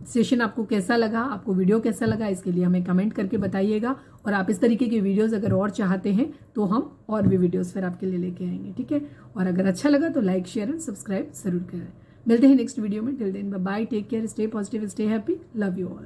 A: सेशन आपको कैसा लगा, आपको वीडियो कैसा लगा, इसके लिए हमें कमेंट करके बताइएगा। और आप इस तरीके के वीडियोस अगर और चाहते हैं तो हम और भी वीडियोस फिर आपके लिए लेके आएंगे, ठीक है। और अगर अच्छा लगा तो लाइक, शेयर एंड सब्सक्राइब जरूर करें। मिलते हैं नेक्स्ट वीडियो में। Till then bye bye, take care, stay positive, stay happy, love you all.